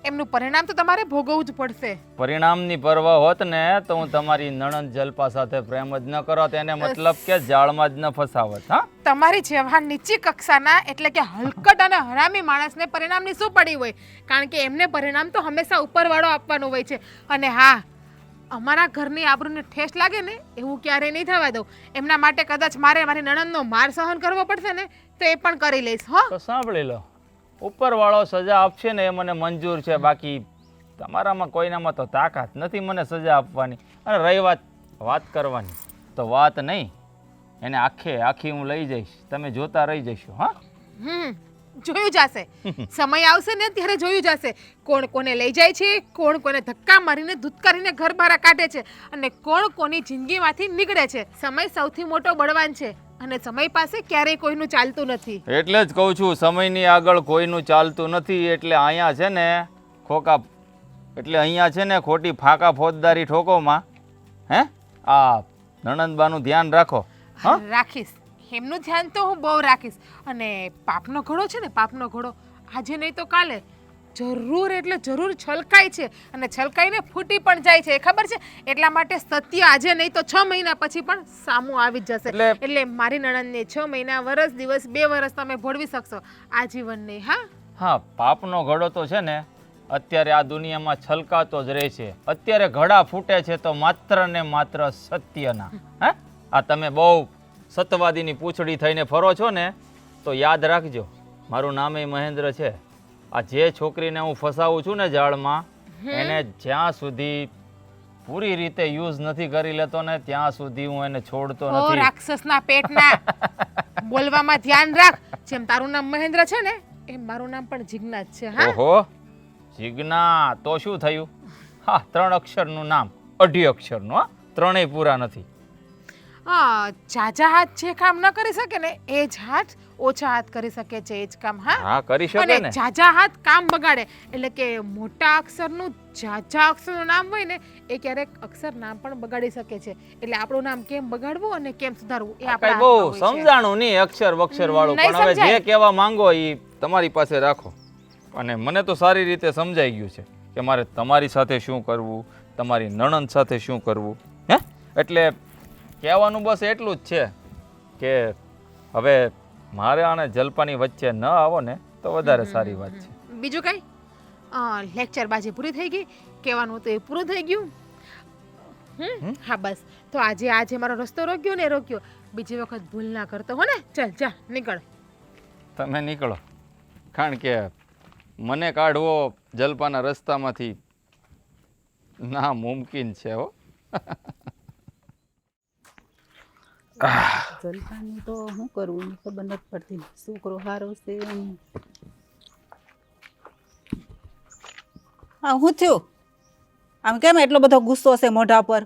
S1: એમનું પરિણામ તો તમારે ભોગવવું જ પડશે.
S5: પરિણામની પરવા હોત ને તો હું તમારી નણંદ જલપા સાથે પ્રેમ જ ન કરત, એને મતલબ કે જાળમાં જ ન ફસાવત. હા,
S1: તમારી જેવા નીચી કક્ષાના એટલે કે હલકટ અને હરામી માણસને પરિણામની શું પડી હોય? કારણ કે એમને પરિણામ તો હંમેશા ઉપરવાળો આપવાનો હોય છે. અને હા, અમારા ઘરની આબરૂને ઠેસ લાગે ને એવું ક્યારેય નહીં થવા દઉં. એમના માટે કદાચ મારી નણંદનો માર સહન કરવો પડશે ને તો એ પણ કરી લઈશ. હો,
S5: તો સાંભળી લો, ઉપરવાળો સજા આપશે ને એ મને મંજૂર છે. બાકી તમારામાં કોઈનામાં તો તાકાત નથી મને સજા આપવાની. અને રહી વાત કરવાની તો વાત નહીં, એને આખી હું લઈ જઈશ, તમે જોતા રહી જશો. હા,
S1: જોયું જશે. સમય આવશે ને ત્યારે જોયું જશે કોણ કોને લઈ જાય છે, કોણ કોને ધક્કા મારીને ધૂતકારીને ઘર બહાર કાઢે છે અને કોણ કોની જિંદગીમાંથી નીકળે છે. સમય સૌથી મોટો બળવાન છે અને સમય પાસે ક્યારેય કોઈનું ચાલતું નથી.
S5: એટલે જ કહું છું સમયની આગળ કોઈનું ચાલતું નથી. એટલે અહીંયા છે ને અહીંયા છે ને ખોટી ફાંકા ફોજદારી ઠોકોમાં આ નણંદબાનું ધ્યાન રાખો.
S1: રાખીશ, એમનું ધ્યાન તો હું બહુ રાખીશ. અને પાપનો ઘોડો છે ને, પાપનો ઘોડો આજે નહીં તો કાલે જરૂર એટલે જરૂર છલકાય છે અને છલકાઈને ફૂટી પણ જાય છે. ખબર છે? એટલા માટે સત્ય આજે નહીં તો 6 મહિના પછી પણ સામું આવી જ જશે. એટલે મારી નણંદને 6 મહિના, વર્ષ, દિવસ, 2 વર્ષ તમે ભોળવી શકશો, આજીવન નહીં.
S5: હા, પાપનો ઘડો તો છે ને અત્યારે આ દુનિયામાં છલકાતો જ રહે છે. અત્યારે ઘડા ફૂટે છે તો માત્ર ને માત્ર સત્યના. આ તમે બહુ સત્યવાદીની પૂંછડી થઈને ફરો છો ને તો યાદ રાખજો, મારું નામ મહેન્દ્ર છે. આ જે છોકરીને હું ફસાવું છું ને જાળમાં, એને જ્યાં સુધી પૂરી રીતે યુઝ નથી કરી લેતો ને ત્યાં સુધી હું એને છોડતો નથી.
S1: રાક્ષસના પેટના બોલવામાં ધ્યાન રાખ. જેમ તારું નામ મહેન્દ્ર છે ને એમ મારું નામ પણ જિજ્ઞા જ છે.
S5: ઓહો, જિજ્ઞા તો શું થયું? હા, 3 અક્ષરનું નામ, 2.5 અક્ષરનું. હા, 3 પૂરા નથી.
S1: જાજા હાથ જે કામ ન કરી શકે ને એ જ હાથ ઓછા હાથ કરી શકે છે. એ જ કામ.
S5: હા, કરી શકે ને.
S1: જાજા હાથ કામ બગાડે. એટલે કે મોટા અક્ષરનું જાજા અક્ષરનું નામ હોય ને એ ક્યારેક અક્ષર નામ પણ બગાડી શકે છે. એટલે આપણું નામ કેમ બગાડવું અને કેમ સુધારવું એ આપણા
S5: બહુ સમજાણું નહીં અક્ષર વક્ષર વાળું. પણ હવે જે કહેવા માંગો એ તમારી પાસે રાખો. અને મને તો સારી રીતે સમજાઈ ગયું છે કે મારે તમારી સાથે શું કરવું, તમારી નણંદ સાથે શું કરવું. એટલે કહેવાનું બસ એટલું જ છે કે હવે મારે અને જલપાની વચ્ચે ન આવો ને તો વધારે સારી વાત છે.
S1: બીજું કઈ? લેક્ચર બાજી પૂરી થઈ ગઈ, કહેવાનું હતું એ પૂરું થઈ ગયું. હા બસ, તો આજે મારો રસ્તો રોક્યો ને રોક્યો. બીજી વખત ભૂલ ના કરતો હો ને. ચાલ જા નીકળ.
S5: તમે નીકળો, કારણ કે મને કાઢવો જલપાના રસ્તામાંથી ના મુમકિન છે હો.
S3: જલપાનું તો શું કરવું એ ખબર નથી પડતી. છોકરો સારો છે એમ. હા હું થયું? આમ કેમ એટલો બધો ગુસ્સો છે મોઢા પર?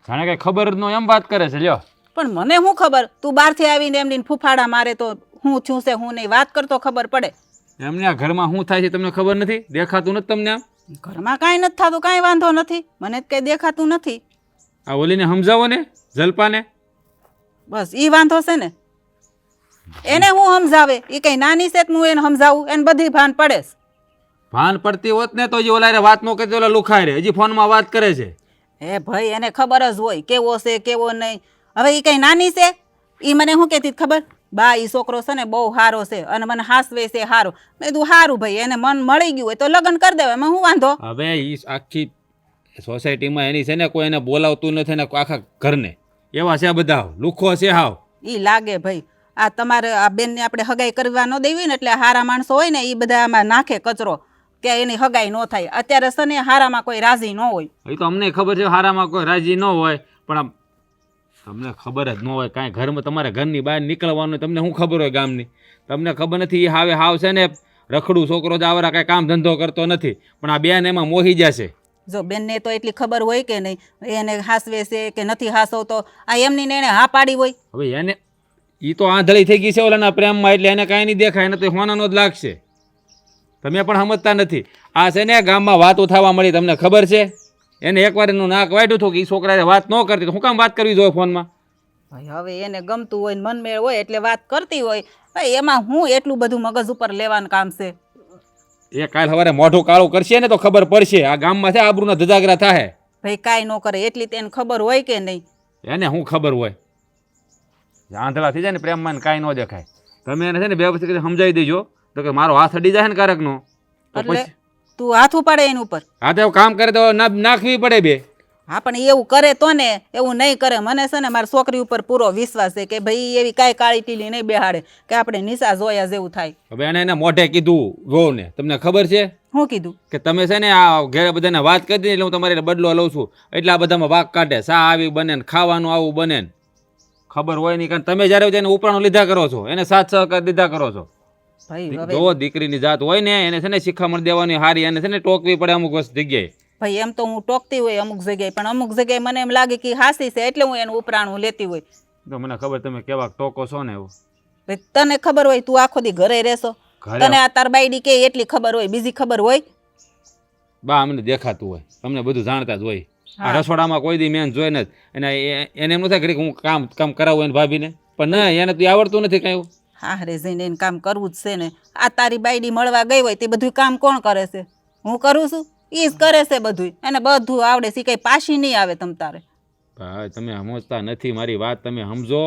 S4: જાણે કઈ ખબર જ ન હોય એમ વાત કરે છે. લ્યો,
S3: પણ મને શું ખબર? તું બહારથી આવીને એમની ફૂફાડા મારે તો હું છું છે હું નહીં વાત કરતો ખબર પડે.
S4: એમને આ ઘરમાં શું થાય છે તમને ખબર નથી? દેખાતું નથી તમને? આમ
S3: ઘરમાં કાંઈ નથી થતું, કાંઈ વાંધો નથી, મને જ કંઈ દેખાતું નથી.
S4: આ ઓલીને સમજાવો ને, જલપાને.
S3: બસ ઈ વાંધો છે ને. એને હું સમજાવે? એ કઈ નાની છે હું એને સમજાવું? એને બધી ભાન પડે છે.
S4: ભાન પડતી હોત ને તો હજી ઓલા વાત ન કરતી, ઓલા લુખાય રે. હજી ફોનમાં વાત કરે છે.
S3: એ ભાઈ એને ખબર જ હોય કેવો છે કેવો નહીં. હવે એ કઈ નાની છે? એ મને શું કહેતી ખબર? બા ઈ છોકરો છે ને બહુ સારો છે અને મને હાસવે છે સારો. મેં કીધું સારું ભાઈ, એને મન મળી ગયું હોય તો લગ્ન કરી દેવાય, એમાં શું વાંધો?
S4: હવે ઈ આખી સોસાયટીમાં એની છે ને કોઈ એને બોલાવતું નથી ને આખા ઘરને એવા છે બધા લુખો છે હાવ.
S3: ઈ લાગે ભાઈ આ તમારે આ બેનને આપણે હગાઈ કરવા ન દેવી ને એટલે હારા માણસો હોય ને એ બધા આમાં નાખે કચરો કે એની હગાઈ ન થાય. અત્યારે છે ને હારામાં કોઈ રાજી ન હોય.
S4: એ તો અમને ખબર છે હારામાં કોઈ રાજી ન હોય, પણ આમ તમને ખબર જ ન હોય કાંઈ. ઘરમાં તમારે ઘરની બહાર નીકળવાનું તમને શું ખબર હોય ગામની? તમને ખબર નથી. એ હાવ છે ને રખડું છોકરો જ આવરા કાંઈ કામ ધંધો કરતો નથી, પણ આ બેન એમાં મોહી જશે.
S3: જો બેનને તો એટલી ખબર હોય કે નહીં એને હાસવે છે કે નથી હાસવતો? આ એમની ને એને હા પાડી હોય.
S4: હવે એને એ તો આંધળી થઈ ગઈ છે ઓલાના પ્રેમમાં, એટલે એને કાંઈ નહીં દેખાય, એને તો હોનાનો જ લાગશે. તમે પણ સમજતા નથી. આ છે ને ગામમાં વાતો થવા મળી, તમને ખબર છે? એને એકવાર એનું નાક વાઢ્યું હતું કે એ છોકરાએ વાત ન કરતી તો હું કામ વાત કરવી જોઈએ ફોનમાં?
S3: ભાઈ હવે એને ગમતું હોય ને મનમેળ હોય એટલે વાત કરતી હોય. ભાઈ એમાં હું એટલું બધું મગજ ઉપર લેવાનું કામ છે?
S4: એ કાલ સવારે મોઢું કાળું કરશે ને તો ખબર પડશે. આ ગામમાં છે આબરૂના ધજાગરા થાય.
S3: ભાઈ કાંઈ ન કરે એટલી તેને ખબર હોય કે નહીં?
S4: એને શું ખબર હોય? આંધળા થઈ જાય ને પ્રેમમાં કાંઈ ન દેખાય. તમે એને છે ને વ્યવસ્થિત સમજાવી દેજો તો કે મારો હાથ અડી જાય ને કારકનો તો
S3: એટલે
S4: પછી
S3: તું હાથ ઉપાડે એની ઉપર?
S4: હા તો કામ કરે તો નાખવી પડે બે.
S3: હા પણ એવું કરે તો ને, એવું નહીં કરે. મને છે ને મારી છોકરી ઉપર પૂરો વિશ્વાસ છે કે ભાઈ એવી કાંઈ કાળી ટીલી નહીં બેહાડે કે આપણે નિશા જોયા જેવું થાય.
S4: હવે એને મોઢે કીધું વહુ ને, તમને ખબર છે
S3: શું કીધું?
S4: કે તમે છે ને આ ઘરે બધાને વાત કરી દીધી એટલે હું તમારે બદલો લઉં છું, એટલે આ બધામાં વાક કાઢે. સા આવી બને ને ખાવાનું આવું બને ને ખબર હોય નહીં. કારણ તમે જ્યારે એને ઉપરાણું લીધા કરો છો, એને સાથ સહકાર દીધા કરો છો.
S3: ભાઈ હવે
S4: જો દીકરીની જાત હોય ને એને છે ને શિખામણ દેવાની હારી, એને છે ને ટોકવી પડે અમુક વસ્તુ જગ્યાએ.
S3: ભાઈ એમ તો હું ટોકતી હોય અમુક જગ્યાએ, પણ અમુક જગ્યાએ મને એમ લાગે કે હાસી છે એટલે હું એનું ઉપરાણું લેતી હોય.
S4: તો મને ખબર તમે કેવા ટોકો છો ને એવું.
S3: ભાઈ તને ખબર હોય, તું આખો દી ઘરે રહેશો, તને આ તાર બાયડી કે એટલી ખબર હોય, બીજી ખબર હોય?
S4: બા અમને દેખાતું હોય, તમને બધું જાણતા જ હોય. આ રસોડામાં કોઈ દી મેન જોઈ ને એને એમ ન થાય કે હું કામ કરાવું એને ભાભીને, પણ ના એને તો આવડતું નથી કાંઈ.
S3: હા રે જઈને એને કામ કરવું જ છે ને. આ તારી બાયડી મળવા ગઈ હોય તે બધું કામ કોણ કરે છે? હું કરું છું? ઈ જ કરે છે બધું. એને બધું આવડે છે, કઈ પાછી નહીં આવે તમ તારે.
S4: ભાઈ તમે સમજતા નથી મારી વાત, તમે સમજો.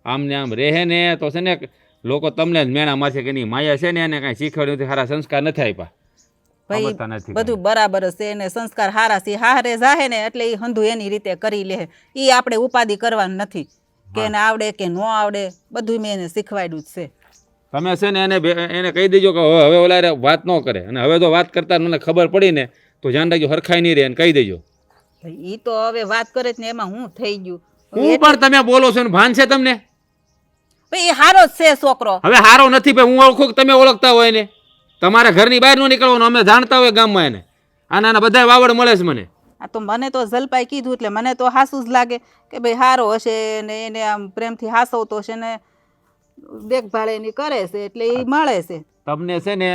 S4: આમને આમ રહે ને તો છે ને લોકો તમને જ મેણા મારશે કે એની માયા છે ને એને કાંઈ શીખવાડ્યું નથી, સારા સંસ્કાર નથી આપ્યા.
S3: ભાઈ બધું બરાબર છે, એને સંસ્કાર હારા છે, હારે જાહે ને એટલે એ હંધુ એની રીતે કરી લે. એ આપણે ઉપાધિ કરવાનું નથી કે એને આવડે કે ન આવડે, બધું મેં એને શીખવાડ્યું જ છે.
S4: તમે છે ને એને કહી દેજો કે હવે ઓલા વાત ન કરે, અને હવે તો વાત કરતા મને ખબર પડી ને તો ધ્યાન રાખજો હરખાઈ નહીં રહે, એને કહી દેજો.
S3: ભાઈ એ તો હવે વાત કરે ને એમાં હું થઈ ગયું.
S4: હું પણ તમે બોલો છો ને ભાન છે તમને?
S3: ભાઈ એ હારો જ છે છોકરો.
S4: હવે હારો નથી ભાઈ, હું ઓળખું તમે ઓળખતા હોય ને. તમારા ઘરની બહાર ન નીકળવાનું, અમે જાણતા હોય ગામમાં એને. આના બધા વાવડ મળે છે મને.
S3: આ તો મને તો જલપાઈ કીધું એટલે મને તો હાસું જ લાગે કે ભાઈ હારો હશે ને એને આમ પ્રેમથી હાસવતો છે ને દેખભાળ એની કરે છે એટલે એ મળે છે.
S4: તમને છે ને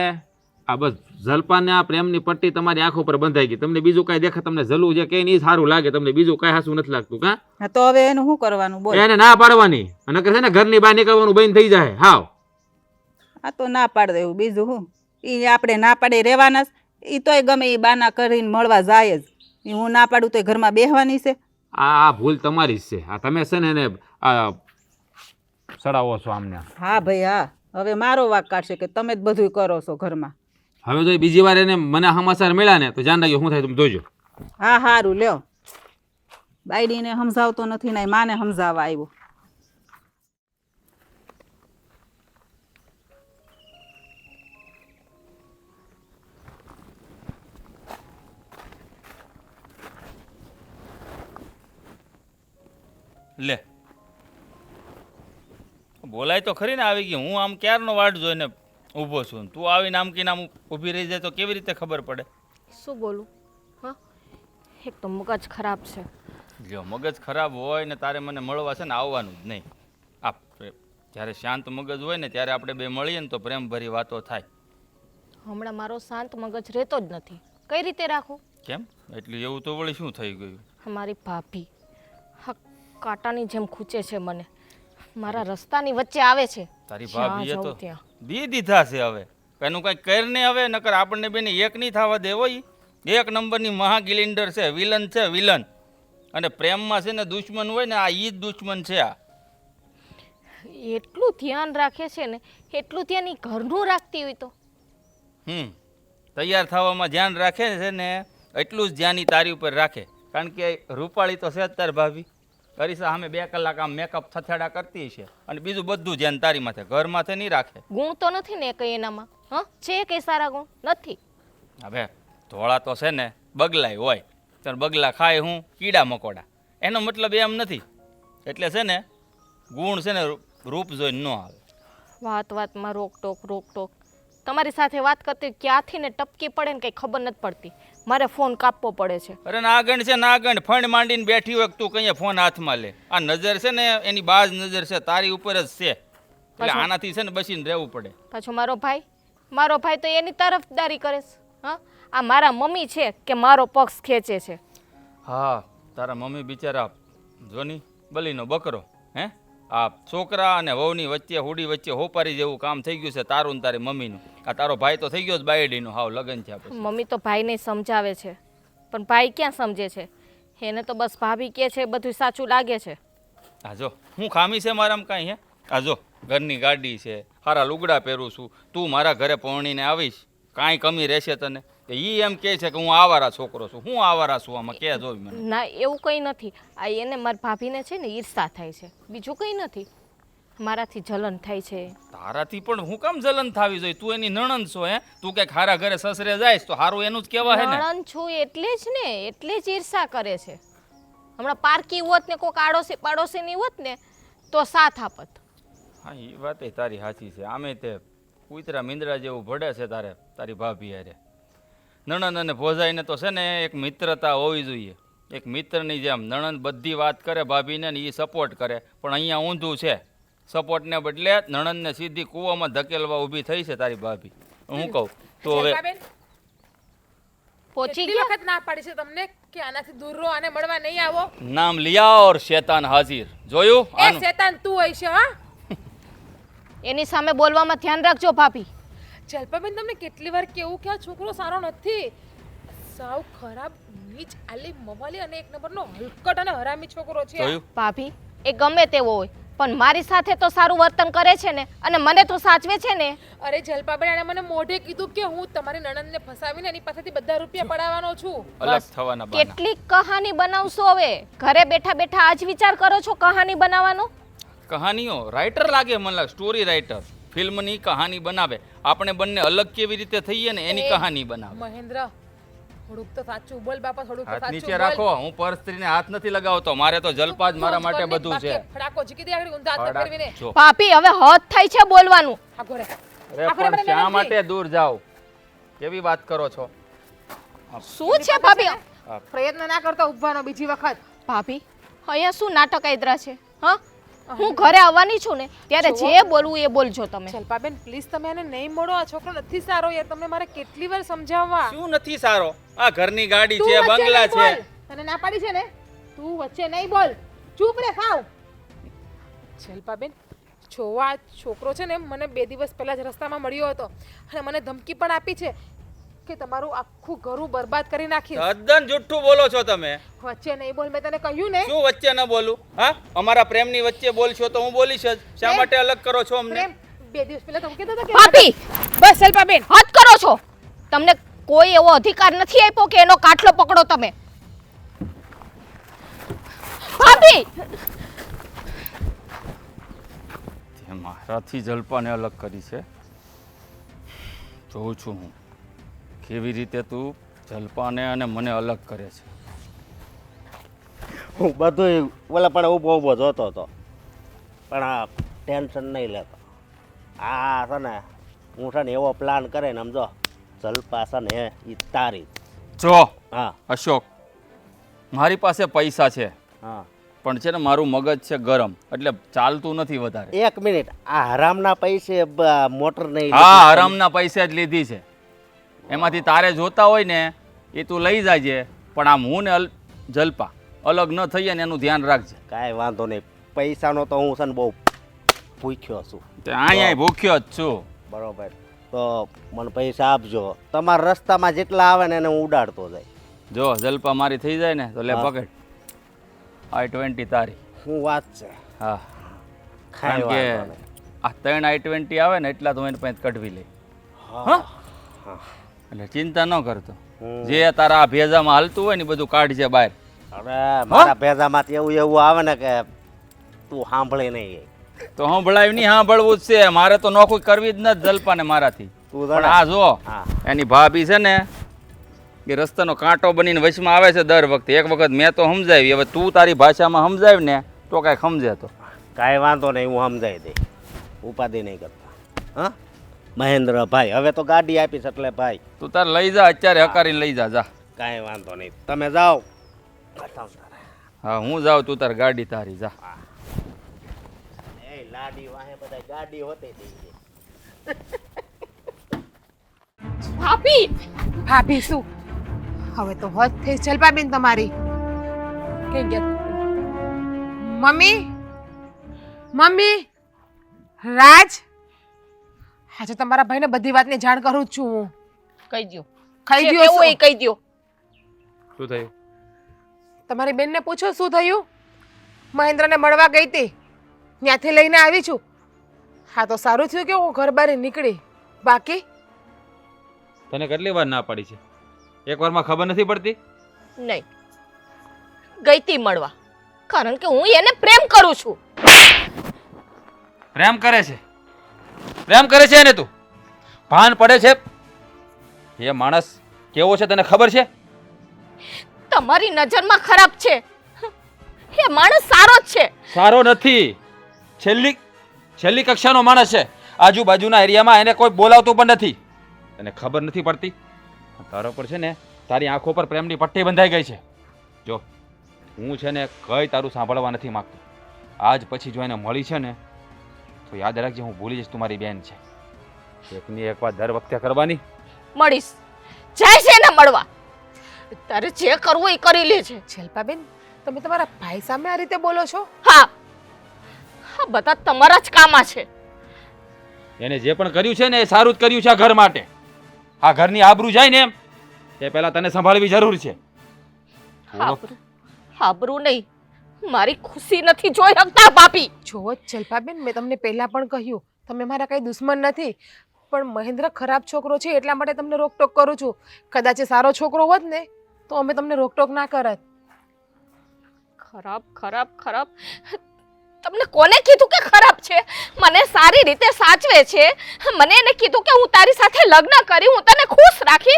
S4: આ બસ જલપાને આ પ્રેમની પટ્ટી તમારી આંખો પર બંધાઈ ગઈ. તમને બીજું કાંઈ દેખા, તમને જલવું છે કે નહીં સારું લાગે, તમને બીજું કાંઈ હાસું નથી લાગતું કા?
S3: હા તો હવે એનું શું કરવાનું બોલ?
S4: એને ના પાડવાની, અને છે ને ઘરની બહાર નીકળવાનું બંધ થઈ જાય હાવ.
S3: આ તો ના પાડ દેવું, બીજું શું? એ આપણે ના પાડે રહેવાના જ. એ તોય ગમે એ બાના કરીને મળવા જાય જ. એ હું ના પાડું તો ઘરમાં બેહવાની છે.
S4: આ ભૂલ તમારી જ છે. આ તમે છે ને એને આ સડાવો છો આમને.
S3: હા ભાઈ હા, હવે મારો વાક કાઢશે કે તમે જ બધું કરો છો ઘરમાં.
S4: હવે જો બીજી વાર એને મને સમાચાર મળ્યા ને તો જાણ રાખજો શું થાય તમે જોજો.
S3: હા હારું લ્યો. બાયડીને સમજાવતો નથી ને માને સમજાવવા આવ્યો.
S5: લે બોલાય તો ખરી ને આવી ગઈ. હું આમ ક્યારનો વાટ જોઈને ઊભો છું. તું આવીને આમ કીને આમ ઊભી રહી જાય તો કેવી રીતે ખબર પડે?
S2: શું બોલું? હા, એક તો મગજ ખરાબ છે.
S5: જો મગજ ખરાબ હોય ને તારે મને મળવા છે ને આવવાનું જ નહીં. આ જ્યારે શાંત મગજ હોય ને ત્યારે આપણે બે મળીએ ને તો પ્રેમભરી વાતો થાય.
S2: હમણાં મારો શાંત મગજ રહેતો જ નથી. કઈ રીતે રાખું?
S5: કેમ એટલું એવું તો વળી શું થઈ ગયું?
S2: મારી ભાભી હા કાંટાની જેમ ખૂંચે છે મને. મારા રસ્તાની વચ્ચે આવે છે.
S5: તારી
S2: જ્યાં
S5: ભાભીએ તો
S2: જાઉં ત્યાં.
S5: દી દીધા છે હવે. એનું કંઈ કર ને હવે નકર આપણને બેને એક નહીં થવા દે હોય. એક નંબરની મહાગિલિન્ડર છે, વિલન છે વિલન. અને પ્રેમમાં છે ને દુશ્મન હોય ને આ ઈ જ દુશ્મન છે. આ
S2: એટલું ધ્યાન રાખે છે ને એટલું ધ્યાન ઈ ઘરનું રાખતી હોય તો.
S5: તૈયાર થવામાં ધ્યાન રાખે છે ને એટલું જ ધ્યાન ઈ તારી ઉપર રાખે. કારણ કે રૂપાળી તો છે જ તાર ભાભી. અરીસા સામે 2 કલાક આમ મેકઅપ થથેડા કરતી છે અને બીજું બધું ધ્યાન તારી માથે, ઘર માથે નહીં રાખે.
S2: ગુણ તો નથી ને કઈ એનામાં? હા, છે કઈ સારા ગુણ? નથી.
S5: હવે ધોળા તો છે ને બગલાય હોય, તો બગલા ખાય હું કીડા મકોડા. એનો મતલબ એમ નથી. એટલે છે ને ગુણ છે ને રૂપ જોઈને ન આવે.
S2: વાતમાં રોકટોક. તમારી સાથે વાત કરતી ક્યાંથી ને ટપકી પડે ને કંઈ ખબર નથી પડતી. મારે ફોન કાપવો પડે છે.
S5: અરે નાગણ છે નાગણ, ફંડ માંડીને બેઠી હોય તું કઈ ફોન હાથમાં લે. આ નજર છે ને એની બાજ નજર છે તારી ઉપર જ છે. એટલે આનાથી છે ને બચીને રહેવું પડે.
S2: પાછો મારો ભાઈ તો એની તરફદારી કરે છે. હા, આ મારા મમ્મી છે કે મારો પક્ષ ખેંચે છે.
S5: હા, તારા મમ્મી બિચારા જોની બલીનો બકરો. હે આ છોકરા અને વહુની વચ્ચે હુડી વચ્ચે હોપારી જેવું કામ થઈ ગયું છે તારું ને તારી મમ્મીનું. આ તારો ભાઈ તો થઈ ગયો જ બાયડીનો હાવ લગન છે.
S2: મમ્મી તો ભાઈને સમજાવે છે પણ ભાઈ ક્યાં સમજે છે. એને તો બસ ભાભી કહે છે બધું સાચું લાગે છે.
S5: આ જો હું ખામી છે મારામાં કાંઈ? હે આ જો ઘરની ગાડી છે, સારા લુગડા પહેરું છું, તું મારા ઘરે પહોંચીને આવીશ, કાંઈ કમી રહેશે તને? એ એમ કહે છે કે હું આવારા છોકરો છું. હું આવારા છું આમાં કે જોઈ મને?
S2: ના, એવું કંઈ નથી. આ એને મારી ભાભીને છે ને ઈર્ષા થાય છે, બીજું કંઈ નથી. મારાથી જલન થાય છે.
S5: તારાથી પણ હું કામ જલન થાવી જોઈએ? તું એની નણંદ છો. હે તું કંઈક હારા ઘરે સસરે જાય તો હારું એનું જ કહેવાય ને.
S2: નણંદ છું એટલે જ ને, એટલે જ ઈર્ષા કરે છે. હમણાં પારકી હોત ને કોઈક આડોશી પાડોશીની હોત ને તો સાથ આપત.
S5: હા, એ વાત તારી સાચી છે. આમે તે કૂતરા મીંદડા જેવું ભળે છે તારી ભાભી હારે. નણંદ અને ભોજાઈને તો છે ને એક મિત્રતા હોવી જોઈએ. એક મિત્રની જેમ નણંદ બધી વાત કરે ભાભીને ને એ સપોર્ટ કરે. પણ અહીંયા ઊંધું છે. સપોર્ટને બદલે નણંદને સીધી કૂવામાં ધકેલવા ઊભી થઈ છે તારી ભાભી. હું કહું તો હવે
S2: પહોંચી
S1: કેટલી
S2: ગયા?
S1: વખત ના પાડી છે તમને કે આનાથી દૂર રહો, આને મળવા નહીં આવો.
S5: નામ લિયા ઓર શેતાન હાજિર. જોયું?
S1: એ શેતાન તું હોય છે. હા,
S2: એની સામે બોલવામાં ધ્યાન રાખજો ભાભી.
S1: જલ્પાબેન તમને કેટલી વાર કેવું કે આ છોકરો સારો નથી, સાવ ખરાબ નીચ આલી મવાલી અને એક નંબરનો હલકટ અને હરામી છોકરો છે.
S5: જોયું?
S2: ભાભી એ ગમે તેવો હોય પણ મારી સાથે તો સારું વર્તન કરે છે ને અને મને તો સાચવે છે ને.
S1: અરે જલ્પાબેન એને મને મોઢે કીધું કે હું તમારી નણંદને ફસાવીને એની પાસેથી બધા રૂપિયા પડાવવાનો છું.
S5: અલગ થવાના બાના.
S2: કેટલીક કહાની બનાવશો હવે? ઘરે બેઠા બેઠા આજ વિચાર કરો છો કહાની બનાવવાનો?
S5: કહાનીઓ રાઇટર લાગે મને લાગે, સ્ટોરી રાઇટર. ફિલ્મની કહાની બનાવે. આપણે બંને અલગ કેવી રીતે થઈએ ને એની કહાની બનાવે.
S1: મહેન્દ્ર થોડુંક તો સાચું બોલ બાપા, થોડુંક તો
S5: હાથ
S1: સાચું
S5: નીચે
S1: બોલ.
S5: રાખો. હું પરસ્ત્રીને હાથ નથી લગાવતો. મારે તો જલપાજ મારા માટે બધું છે.
S1: ફડાકો ઝીકી દે આગળ ઊંધા હાથ ફેરવીને.
S5: જો.
S2: ભાભી હવે હદ થઈ છે બોલવાનું.
S1: આગો રે.
S5: અરે પણ શા માટે દૂર જાઓ? કેવી વાત કરો છો?
S2: શું છે ભાભી?
S1: પ્રયત્ન ના કરતો ઊભવાનો બીજી વખત.
S2: ભાભી અહીંયા શું નાટક આદરા છે? હા, હું ઘરે આવવાની છું ને ત્યારે જે બોલવું એ બોલજો તમે.
S1: જલ્પાબેન પ્લીઝ તમે એને નહીં મળો, આ છોકરો નથી સારો યાર. તમને મારે કેટલી વાર સમજાવવા.
S5: શું નથી સારો? આ ઘરની ગાડી
S1: તું
S5: છે,
S1: વચ્ચે
S5: બંગલા
S1: નહીં
S5: છે.
S1: બોલ. તને ના પાડી છે ને, તું વચ્ચે નહીં બોલ, ચૂપ રે ખાવ. જલ્પાબેન જોવા છોકરો છે ને મને 2 દિવસ પહેલા જ રસ્તામાં મળ્યો હતો અને મને ધમકી પણ આપી છે કે તમારું આખું ઘરું બરબાદ કરી નાખીશ.
S5: તદ્દન જુઠ્ઠું બોલો છો તમે.
S1: વચ્ચે નહીં બોલ, મેં તને કહ્યું ને.
S5: શું વચ્ચે ન બોલું? હા, અમારા પ્રેમની વચ્ચે બોલશો તો હું બોલીશ જ. શા માટે અલગ કરો છો અમને?
S1: પ્રેમ 2 દિવસ પહેલા તમે કીધું હતું કે
S2: ભાભી
S1: બસ જલ્પાબેન
S2: હદ કરો છો. તમને કોઈ એવો અધિકાર નથી આપ્યો કે એનો કાટલો પકડો તમે. ભાભી
S5: તે મારાથી જલ્પાને અલગ કરી છે. જોઉં છું હું કેવી રીતે તું જલ્પાને અને મને અલગ કરે છે.
S6: હું બધું ઓલા પણ ઊભો જોતો હતો, પણ આ ટેન્શન નહીં લેતો. આ છે ને હું છે ને એવો પ્લાન કરે ને સમજો, જલપા છે ને એ તારી.
S5: જો
S6: હા
S5: અશોક, મારી પાસે પૈસા છે
S6: હા,
S5: પણ છે ને મારું મગજ છે ગરમ, એટલે ચાલતું નથી વધારે.
S6: 1 મિનિટ, આ હરામના પૈસે મોટર નહીં
S5: હા, હરામના પૈસા જ લીધી છે. એમાંથી તારે જોતા હોય ને એ તું લઈ જાજે, પણ આમ હું ને જલ્પા અલગ ન થઈએ ને એનું ધ્યાન રાખજે.
S6: કાંઈ વાંધો નહીં. પૈસાનો તો હું છે ને બહુ ભૂખ્યો છું.
S5: તે અહીંયા ભૂખ્યો જ છું.
S6: બરોબર, તો મને પૈસા આપજો. તમારા રસ્તામાં જેટલા આવે ને એને હું ઉડાડતો જાય.
S5: જો જલ્પા મારી થઈ જાય ને તો લે
S6: હા.
S5: પકડ, I-20 તારી.
S6: શું વાત છે?
S5: હા,
S6: કાંઈ
S5: કારણ કે
S6: વાંધો નહીં.
S5: આ 3 I-20 આવે ને એટલા તો એને પાસે કઢવી લે.
S6: હા
S5: એટલે ચિંતા ન કરતો.
S6: હમ.
S5: જે તારા આ ભેજામાં હાલતું હોય ને એ બધું કાઢજે બહાર.
S6: અરે મારા ભેજામાંથી એવું આવે ને કે તું સાંભળે નહીં.
S5: તો સાંભળાય નહીં, સાંભળવું જ છે મારે. તો નોખું કરવી જ નથી જલ્પાને મારાથી.
S6: તું
S5: પણ આ જો
S6: હા
S5: એની ભાભી છે ને એ રસ્તાનો કાંટો બનીને વચમાં આવે છે દર વખતે. એક વખત મેં તો સમજાવી, હવે તું તારી ભાષામાં સમજાવી ને તો કાંઈ સમજે તો.
S6: કાંઈ વાંધો નહીં, હું સમજાવી દઈ. ઉપાધિ નહીં કરતા. હા મહેન્દ્રભાઈ, હવે તો ગાડી આપીશ એટલે ભાઈ
S5: તું તાર લઈ જા, અત્યારે હકારીને લઈ જા. જા.
S6: કાંઈ વાંધો નહીં, તમે જાઓ.
S5: હા, હું જાઉં, તું તાર ગાડી તારી જા.
S6: એ લાડી વાહે બધા ગાડી હોતી હતી.
S2: ભાભી
S1: ભાભી શું? હવે તો હદ થઈ જલપાબેન તમારી. કઈ ગયા? મમ્મી, મમ્મી, રાજ, આજે તમારા ભાઈને બધી વાતની જાણ કરું જ છું હું.
S2: કહી દો.
S1: ખાઈ
S2: જે
S1: ગયો
S2: કેવું
S1: શું?
S2: એ કહી દો.
S5: શું થયું?
S1: તમારી બેનને પૂછો શું થયું. મહેન્દ્રને મળવા ગઈ હતી, ત્યાંથી લઈને આવી છું. હા તો સારું થયું કે હું ઘર બહાર નીકળી, બાકી
S5: તને કેટલી વાર ના પાડી છે? એક વારમાં ખબર નથી પડતી?
S2: નહીં, ગઈતી મળવા, કારણ કે હું એને પ્રેમ કરું છું.
S5: પ્રેમ કરે છે? પ્રેમ કરે છે એને તું ભાન પડે છે? એ માણસ કેવો છે તને ખબર છે?
S2: તમારી નજરમાં ખરાબ છે. એ માણસ સારો જ છે.
S5: સારો નથી, છેલ્લી કક્ષાનો માણસ છે. આજુબાજુના એરિયામાં એને કોઈ બોલાવતું પણ નથી. તને ખબર નથી પડતી? તારો પર છે ને તારી આંખો પર પ્રેમની પટ્ટી બંધાઈ ગઈ છે. જો હું છે ને કઈ તારું સાંભળવા નથી માંગતો. આજ પછી જો એને મળી છે ને તો યાદ રાખજે, હું ભૂલી જઈશ તું મારી બેન છે. એકની એક વાત દર વખતે કરવાની.
S2: મળીશ, જાય છે એને મળવા. તારે જે કરવું એ કરી લે છે.
S1: જલપાબેન, તમે તમારા ભાઈ સામે આ રીતે બોલો છો?
S2: હા, હા, બધા તમારા જ કામા છે.
S5: એને જે પણ કર્યું છે ને એ સારું જ કર્યું છે આ ઘર માટે. આ ઘરની આબરૂ જાય ને એમ એ પહેલા તને સંભાળવી જરૂર છે.
S2: આબરૂ નહીં, મારી ખુશી નથી જોઈ શકતા ભાભી.
S1: જુઓ જલપાબેન, મેં તમને પહેલા પણ કહ્યું, તમે મારા કઈ દુશ્મન નથી, પણ મહેન્દ્ર ખરાબ છોકરો છે એટલા માટે તમને રોકટોક કરું છું. કદાચ એ સારો છોકરો હોત ને તો અમે તમને રોકટોક ના કરત.
S2: ખરાબ ખરાબ ખરાબ, તમને કોને કીધું કે ખરાબ છે? મને સારી રીતે સાચવે છે. મને એને કીધું કે હું તારી સાથે લગ્ન કરી, હું તને ખુશ રાખી.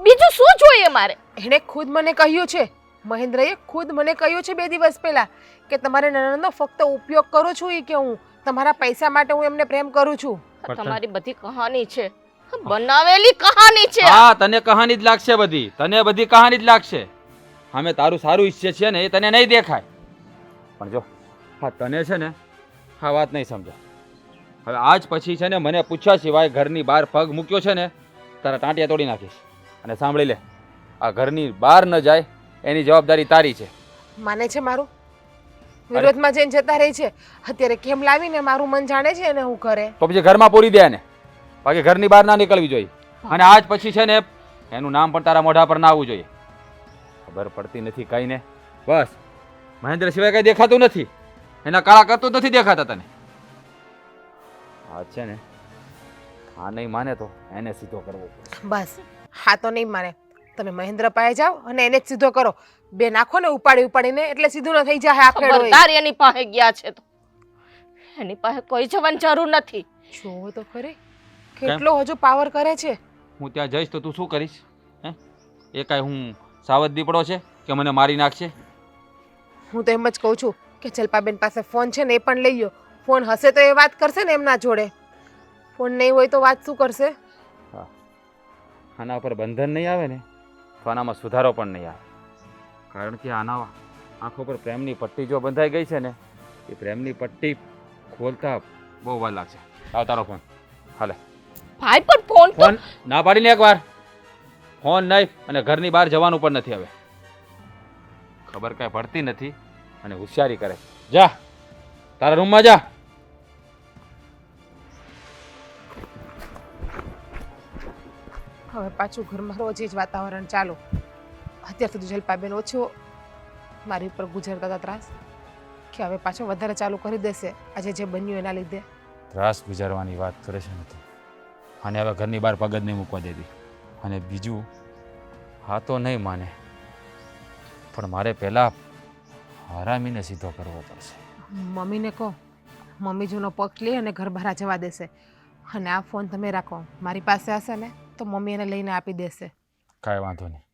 S2: બીજું શું જોઈએ મારે?
S1: એણે ખુદ મને કહ્યું છે, મહેન્દ્રએ ખુદ મને કહ્યું છે 2 દિવસ પહેલા કે તમારે નણંદનો ફક્ત ઉપયોગ કરું છું. એ કે હું તમારા પૈસા માટે હું એમને પ્રેમ કરું છું.
S2: આ તમારી બધી કહાની છે, બનાવેલી કહાની છે.
S5: હા, તને કહાની જ લાગશે બધી. તને બધી કહાની જ લાગશે. અમે તારું સારું ઈચ્છે છે ને એ તને નહીં દેખાય. પણ જો હા, તને છે ને હા વાત નહીં સમજો. હવે આજ પછી છે ને મને પૂછ્યા સિવાય ઘરની બહાર પગ મૂક્યો છે ને તારા ટાંટિયા તોડી નાખીશ. અને સાંભળી લે, આ ઘરની બહાર ન જાય એની જવાબદારી તારી છે.
S1: માને છે મારું? વિરોધમાં જઈને જતા રહી છે. અત્યારે કેમ લાવીને મારું મન જાણે છે ને હું કરે.
S5: તો પછી ઘરમાં પૂરી દે ને, બાકી ઘરની બહાર ના નીકળવી જોઈએ. અને આજ પછી છે ને એનું નામ પણ તારા મોઢા પર ના આવવું જોઈએ. ખબર પડતી નથી કઈ ને. બસ મહેન્દ્ર સિવાય કઈ દેખાતું નથી. એના કાળા કરતું નથી દેખાતા તને. આ છે ને આ નહીં માને તો એને સીધો કરવો પડશે.
S1: બસ હા તો નહીં માને. તમે મહેન્દ્ર પાસે જાઓ અને એને જ સીધો કરો. બે નાખો ને ઉપાડીને એટલે સીધું ન થઈ જાય આ ફેડો.
S2: ખબરદાર એની પાસે ગયા છે તો એની પાસે કોઈ જવાની જરૂર નથી.
S1: જોવો તો ખરી કેટલો હજુ પાવર કરે છે.
S4: હું ત્યાં જઈશ તો તું શું કરીશ? હે, એ કાંઈ હું સાવધ દીપડો છે કે મને મારી નાખશે?
S1: હું તો એમ જ કહું છું કે જલ્પાબેન પાસે ફોન છે ને એ પણ લઈ લો. ફોન હશે તો એ વાત કરશે ને એમના જોડે. ફોન નહીં હોય તો વાત શું કરશે?
S4: આના ઉપર બંધન નહીં આવે ને તો આનામાં સુધારો પણ નહીં આવે. કારણ કે આના આંખો પર પ્રેમની પટ્ટી જો બંધાઈ ગઈ છે ને એ પ્રેમની પટ્ટી ખોલતા બહુ વાર લાગશે. આવ તારો ફોન હાલે.
S2: ભાઈ પણ ફોન તો
S4: ફોન ના પાડીને એકવાર. ફોન નહીં અને ઘરની બહાર જવાનું પણ નથી હવે. ખબર કાંઈ પડતી નથી અને હોશિયારી કરે. જા તારા રૂમમાં જા.
S1: હવે પાછું ઘરમાં રોજ જ વાતાવરણ ચાલુ. અત્યાર સુધી જલ્પાબેન ઓછો મારી ઉપર ગુજરતા હતા ત્રાસ કે હવે પાછો વધારે ચાલુ કરી દેશે આજે જે બન્યું એના લીધે.
S4: ત્રાસ ગુજારવાની વાત કરે છે નથી અને હવે ઘરની બહાર પગ જ નહીં મૂકવા દેતી. અને બીજું હા તો નહીં માને પણ મારે પહેલાં હરામીને સીધો કરવો પડશે.
S1: મમ્મીને કહો. મમ્મી જૂનો પક્ષ લે અને ઘર બહાર જવા દેશે. અને આ ફોન તમે રાખો. મારી પાસે હશે ને તો મમ્મી એને લઈને આપી દેશે.
S4: કાંઈ વાંધો નહીં,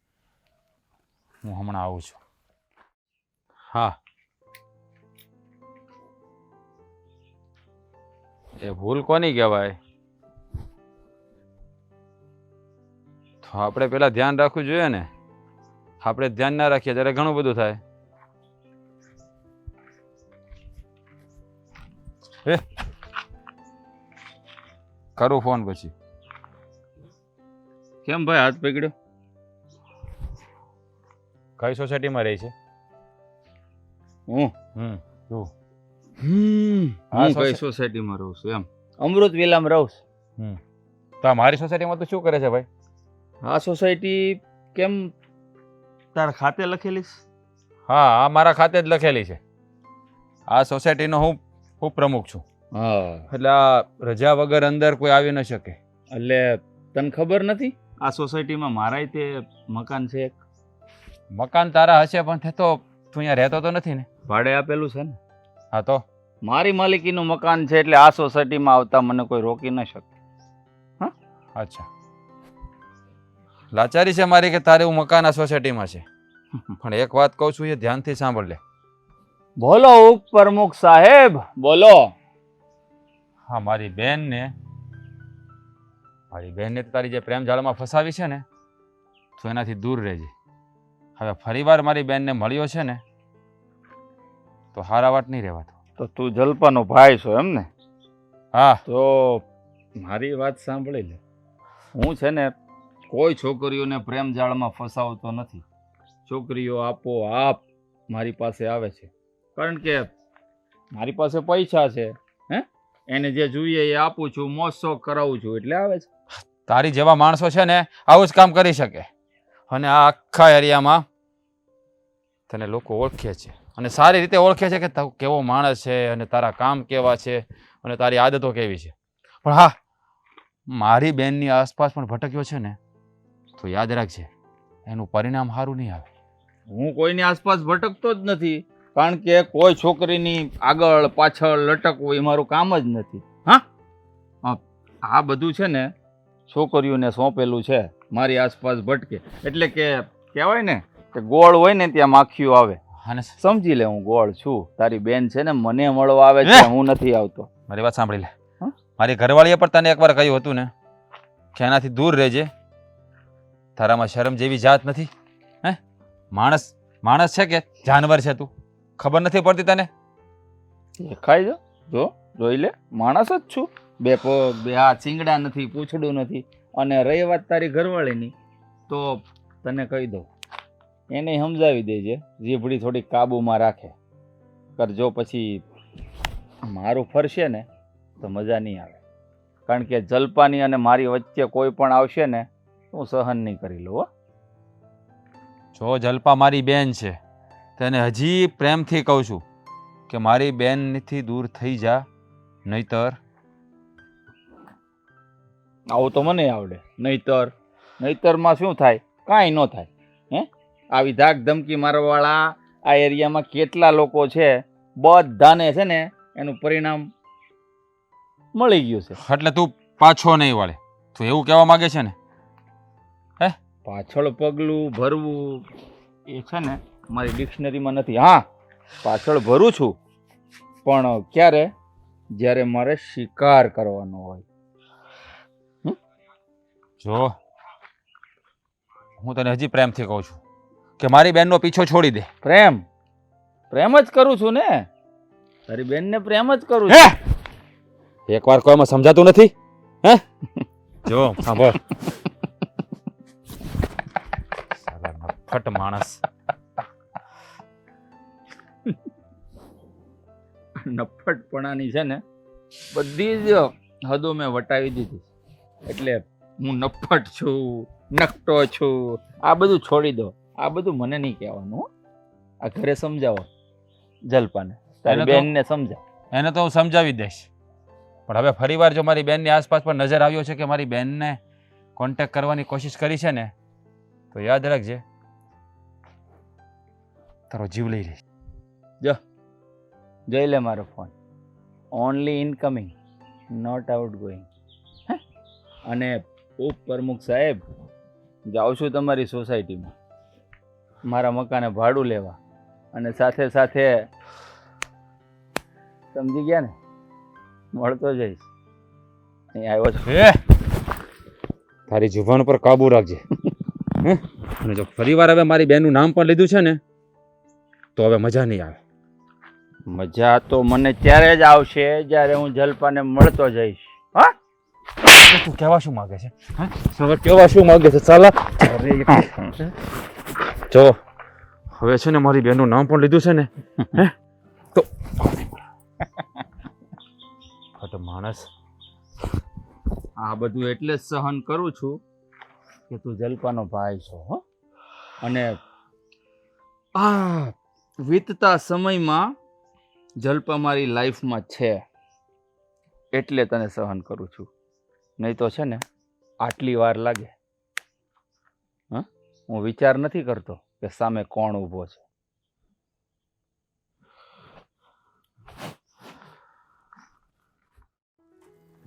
S4: હું હમણાં આવું છું. હા, એ ભૂલ કોની કહેવાય? તો આપણે પેલા ધ્યાન રાખવું જોઈએ ને. આપણે ધ્યાન ના રાખીએ ત્યારે ઘણું બધું થાય. કરું ફોન પછી.
S5: કેમ ભાઈ હાથ પકડ્યો?
S4: કઈ સોસાયટીમાં રહી છે?
S5: હું
S4: તું?
S5: હું કઈ સોસાયટીમાં રહું છું? એમ અમૃત વિલામાં રહું છું.
S4: તો મારી સોસાયટીમાં તું શું કરે છે ભાઈ?
S5: આ સોસાયટી કેમ તારા ખાતે લખેલી છે?
S4: હા, આ મારા ખાતે જ લખેલી છે. આ સોસાયટીનો હું પ્રમુખ છું.
S5: હા,
S4: એટલે આ રજા વગર અંદર કોઈ આવી ન શકે.
S5: એટલે તને ખબર નથી આ સોસાયટીમાં મારાય તે મકાન છે એક?
S4: મકાન તારા હશે પણ તે તો તું અહીંયા રહેતો તો નથી ને?
S5: ભાડે આપેલું છે ને.
S4: હા તો
S5: મારી માલિકીનું મકાન છે એટલે આ સોસાયટીમાં આવતા મને કોઈ રોકી ન શકે.
S4: અચ્છા, લાચારી છે મારી કે તારે હું મકાન આ સોસાયટીમાં છે. પણ એક વાત કહું છું, એ ધ્યાનથી સાંભળ લે.
S5: બોલો ઉપપ્રમુખ સાહેબ, બોલો.
S4: હા, મારી બેનને તો તારી જે પ્રેમ જાળમાં ફસાવી છે ને તો એનાથી દૂર રહેજે. હવે ફરીવાર મારી બેનને મળ્યો છે ને તો હારા વાટ નહીં રહેવાતો.
S5: તો તું જલ્પાનો ભાઈ છો એમ ને?
S4: હા,
S5: તો મારી વાત સાંભળી લે. હું છે ને કોઈ છોકરીઓને પ્રેમ જાળમાં ફસાવતો નથી. છોકરીઓ આપોઆપ મારી પાસે આવે છે કારણ કે મારી પાસે પૈસા છે. એને જે જોઈએ એ આપું છું, મોજ શોખ કરાવું છું એટલે આવે છે.
S4: તારી જેવા માણસો છે ને આવું જ કામ કરી શકે. અને આ આખા એરિયામાં તને લોકો ઓળખે છે અને સારી રીતે ઓળખે છે કે તું કેવો માણસ છે અને તારા કામ કેવા છે અને તારી આદતો કેવી છે. પણ હા, મારી બેનની આસપાસ પણ ભટક્યો છે ને તો યાદ રાખજે એનું પરિણામ સારું નહીં આવે.
S5: હું કોઈની આસપાસ ભટકતો જ નથી કારણ કે કોઈ છોકરીની આગળ પાછળ લટકવું એ મારું કામ જ નથી. હા, આ બધું છે ને છોકરીઓને સોંપેલું છે. મારી આસપાસ ભટકે એટલે કે કહેવાય ને કે ગોળ હોય ને ત્યાં માખીઓ આવે.
S4: અને
S5: સમજી લે હું ગોળ છું. તારી બેન છે ને મને મળવા આવે છે, હું નથી આવતો.
S4: મારી વાત સાંભળી લે. મારી ઘરવાળીએ પણ તને એકવાર કહ્યું હતું ને કે એનાથી દૂર રહેજે. તારામાં શરમ જેવી જાત નથી. માણસ છે કે જાનવર છે? તું ખબર નથી પડતી તને?
S5: દેખાય જો જોઈ લે, માણસ જ છું. બે પગ, બે હાથ, શિંગડા નથી, પૂંછડું નથી. અને રહી વાત તારી ઘરવાળીની તો તને કહી દઉં, એને સમજાવી દેજે જીભડી થોડી કાબુમાં રાખે કરજો. પછી મારું ફરશે ને તો મજા નહીં આવે કારણ કે જલ્પાની અને મારી વચ્ચે કોઈ પણ આવશે ને હું સહન નહીં કરી લઉં.
S4: જો જલ્પા મારી બેન છે તેને હજી પ્રેમથી કહું છું કે મારી બેનથી દૂર થઈ જા, નહીતર
S5: આવું તો મને આવડે. નહીતર નહીતરમાં શું થાય? કાંઈ ન થાય. હે આવી ધાક ધમકી મારવાવાળા આ એરિયામાં કેટલા લોકો છે, બધાને છે ને એનું પરિણામ મળી ગયું છે.
S4: એટલે તું પાછો નહીં વળે, તું એવું કહેવા માંગે છે ને?
S5: પાછળ પગલું ભરવું એ છે ને મારી ડિક્શનરીમાં નથી. હા, પાછળ ભરું છું, પણ ક્યારે? જ્યારે મારે શિકાર કરવાનો હોય.
S4: જો હું તને હજી પ્રેમથી કહું છું કે મારી બેનનો પીછો છોડી દે.
S5: પ્રેમ જ કરું છું ને, તારી બેનને પ્રેમ જ કરું છું.
S4: એકવાર કોઈમાં સમજાતું નથી? હે જો સાંભળ, સાલા નફટ માણસ.
S5: નફ્ફટપણાની છે ને બધી જ હદો મેં વટાવી દીધી. એટલે હું નફ્ફટ છું, નકટો છું, આ બધું છોડી દો. આ બધું મને નહીં કહેવાનું હો. આ ઘરે સમજાવો જલપાને, તારી
S4: એને તો-
S5: બેનને સમજાવ.
S4: એને તો હું સમજાવી દઈશ, પણ હવે ફરીવાર જો મારી બેનની આસપાસ પર નજર આવ્યો છે કે મારી બેનને કોન્ટેક્ટ કરવાની કોશિશ કરી છે ને, તો યાદ રાખજે, તારો જીવ લઈ લઈશ.
S5: જોઈ લે મારો phone, only incoming, not outgoing. અને ઉપપ્રમુખ સાહેબ, જાઉં છું તમારી સોસાયટીમાં મારા મકાને ભાડું લેવા, અને સાથે સાથે સમજી ગયા ને, મળતો જઈશ. અહીં આવ્યો છું.
S4: તારી જુબાન પર કાબુ રાખજે. હે? અને જો ફરીવાર હવે મારી બેનનું નામ પણ લીધું છે ને, તો હવે મજા નહીં આવે.
S5: મજા તો મને ત્યારે જ આવશે જ્યારે હું જલપાને મળતો જઈશ. હા,
S4: તું કહેવા શું માંગે છે? હવે કહેવા શું માંગે છે? સાલા જો હવે છે ને મારી બેનનું નામ પણ લીધું છે ને, હે તો ફટ માણસ.
S5: આ બધું એટલે જ સહન કરું છું કે તું જલપાનો ભાઈ છો. હો, અને આ વીતતા સમયમાં જલપા મારી લાઈફમાં છે એટલે તને સહન કરું છું. નહીં તો છે ને આટલી વાર લાગે. હા, હું વિચાર નથી કરતો કે સામે કોણ ઊભો છે.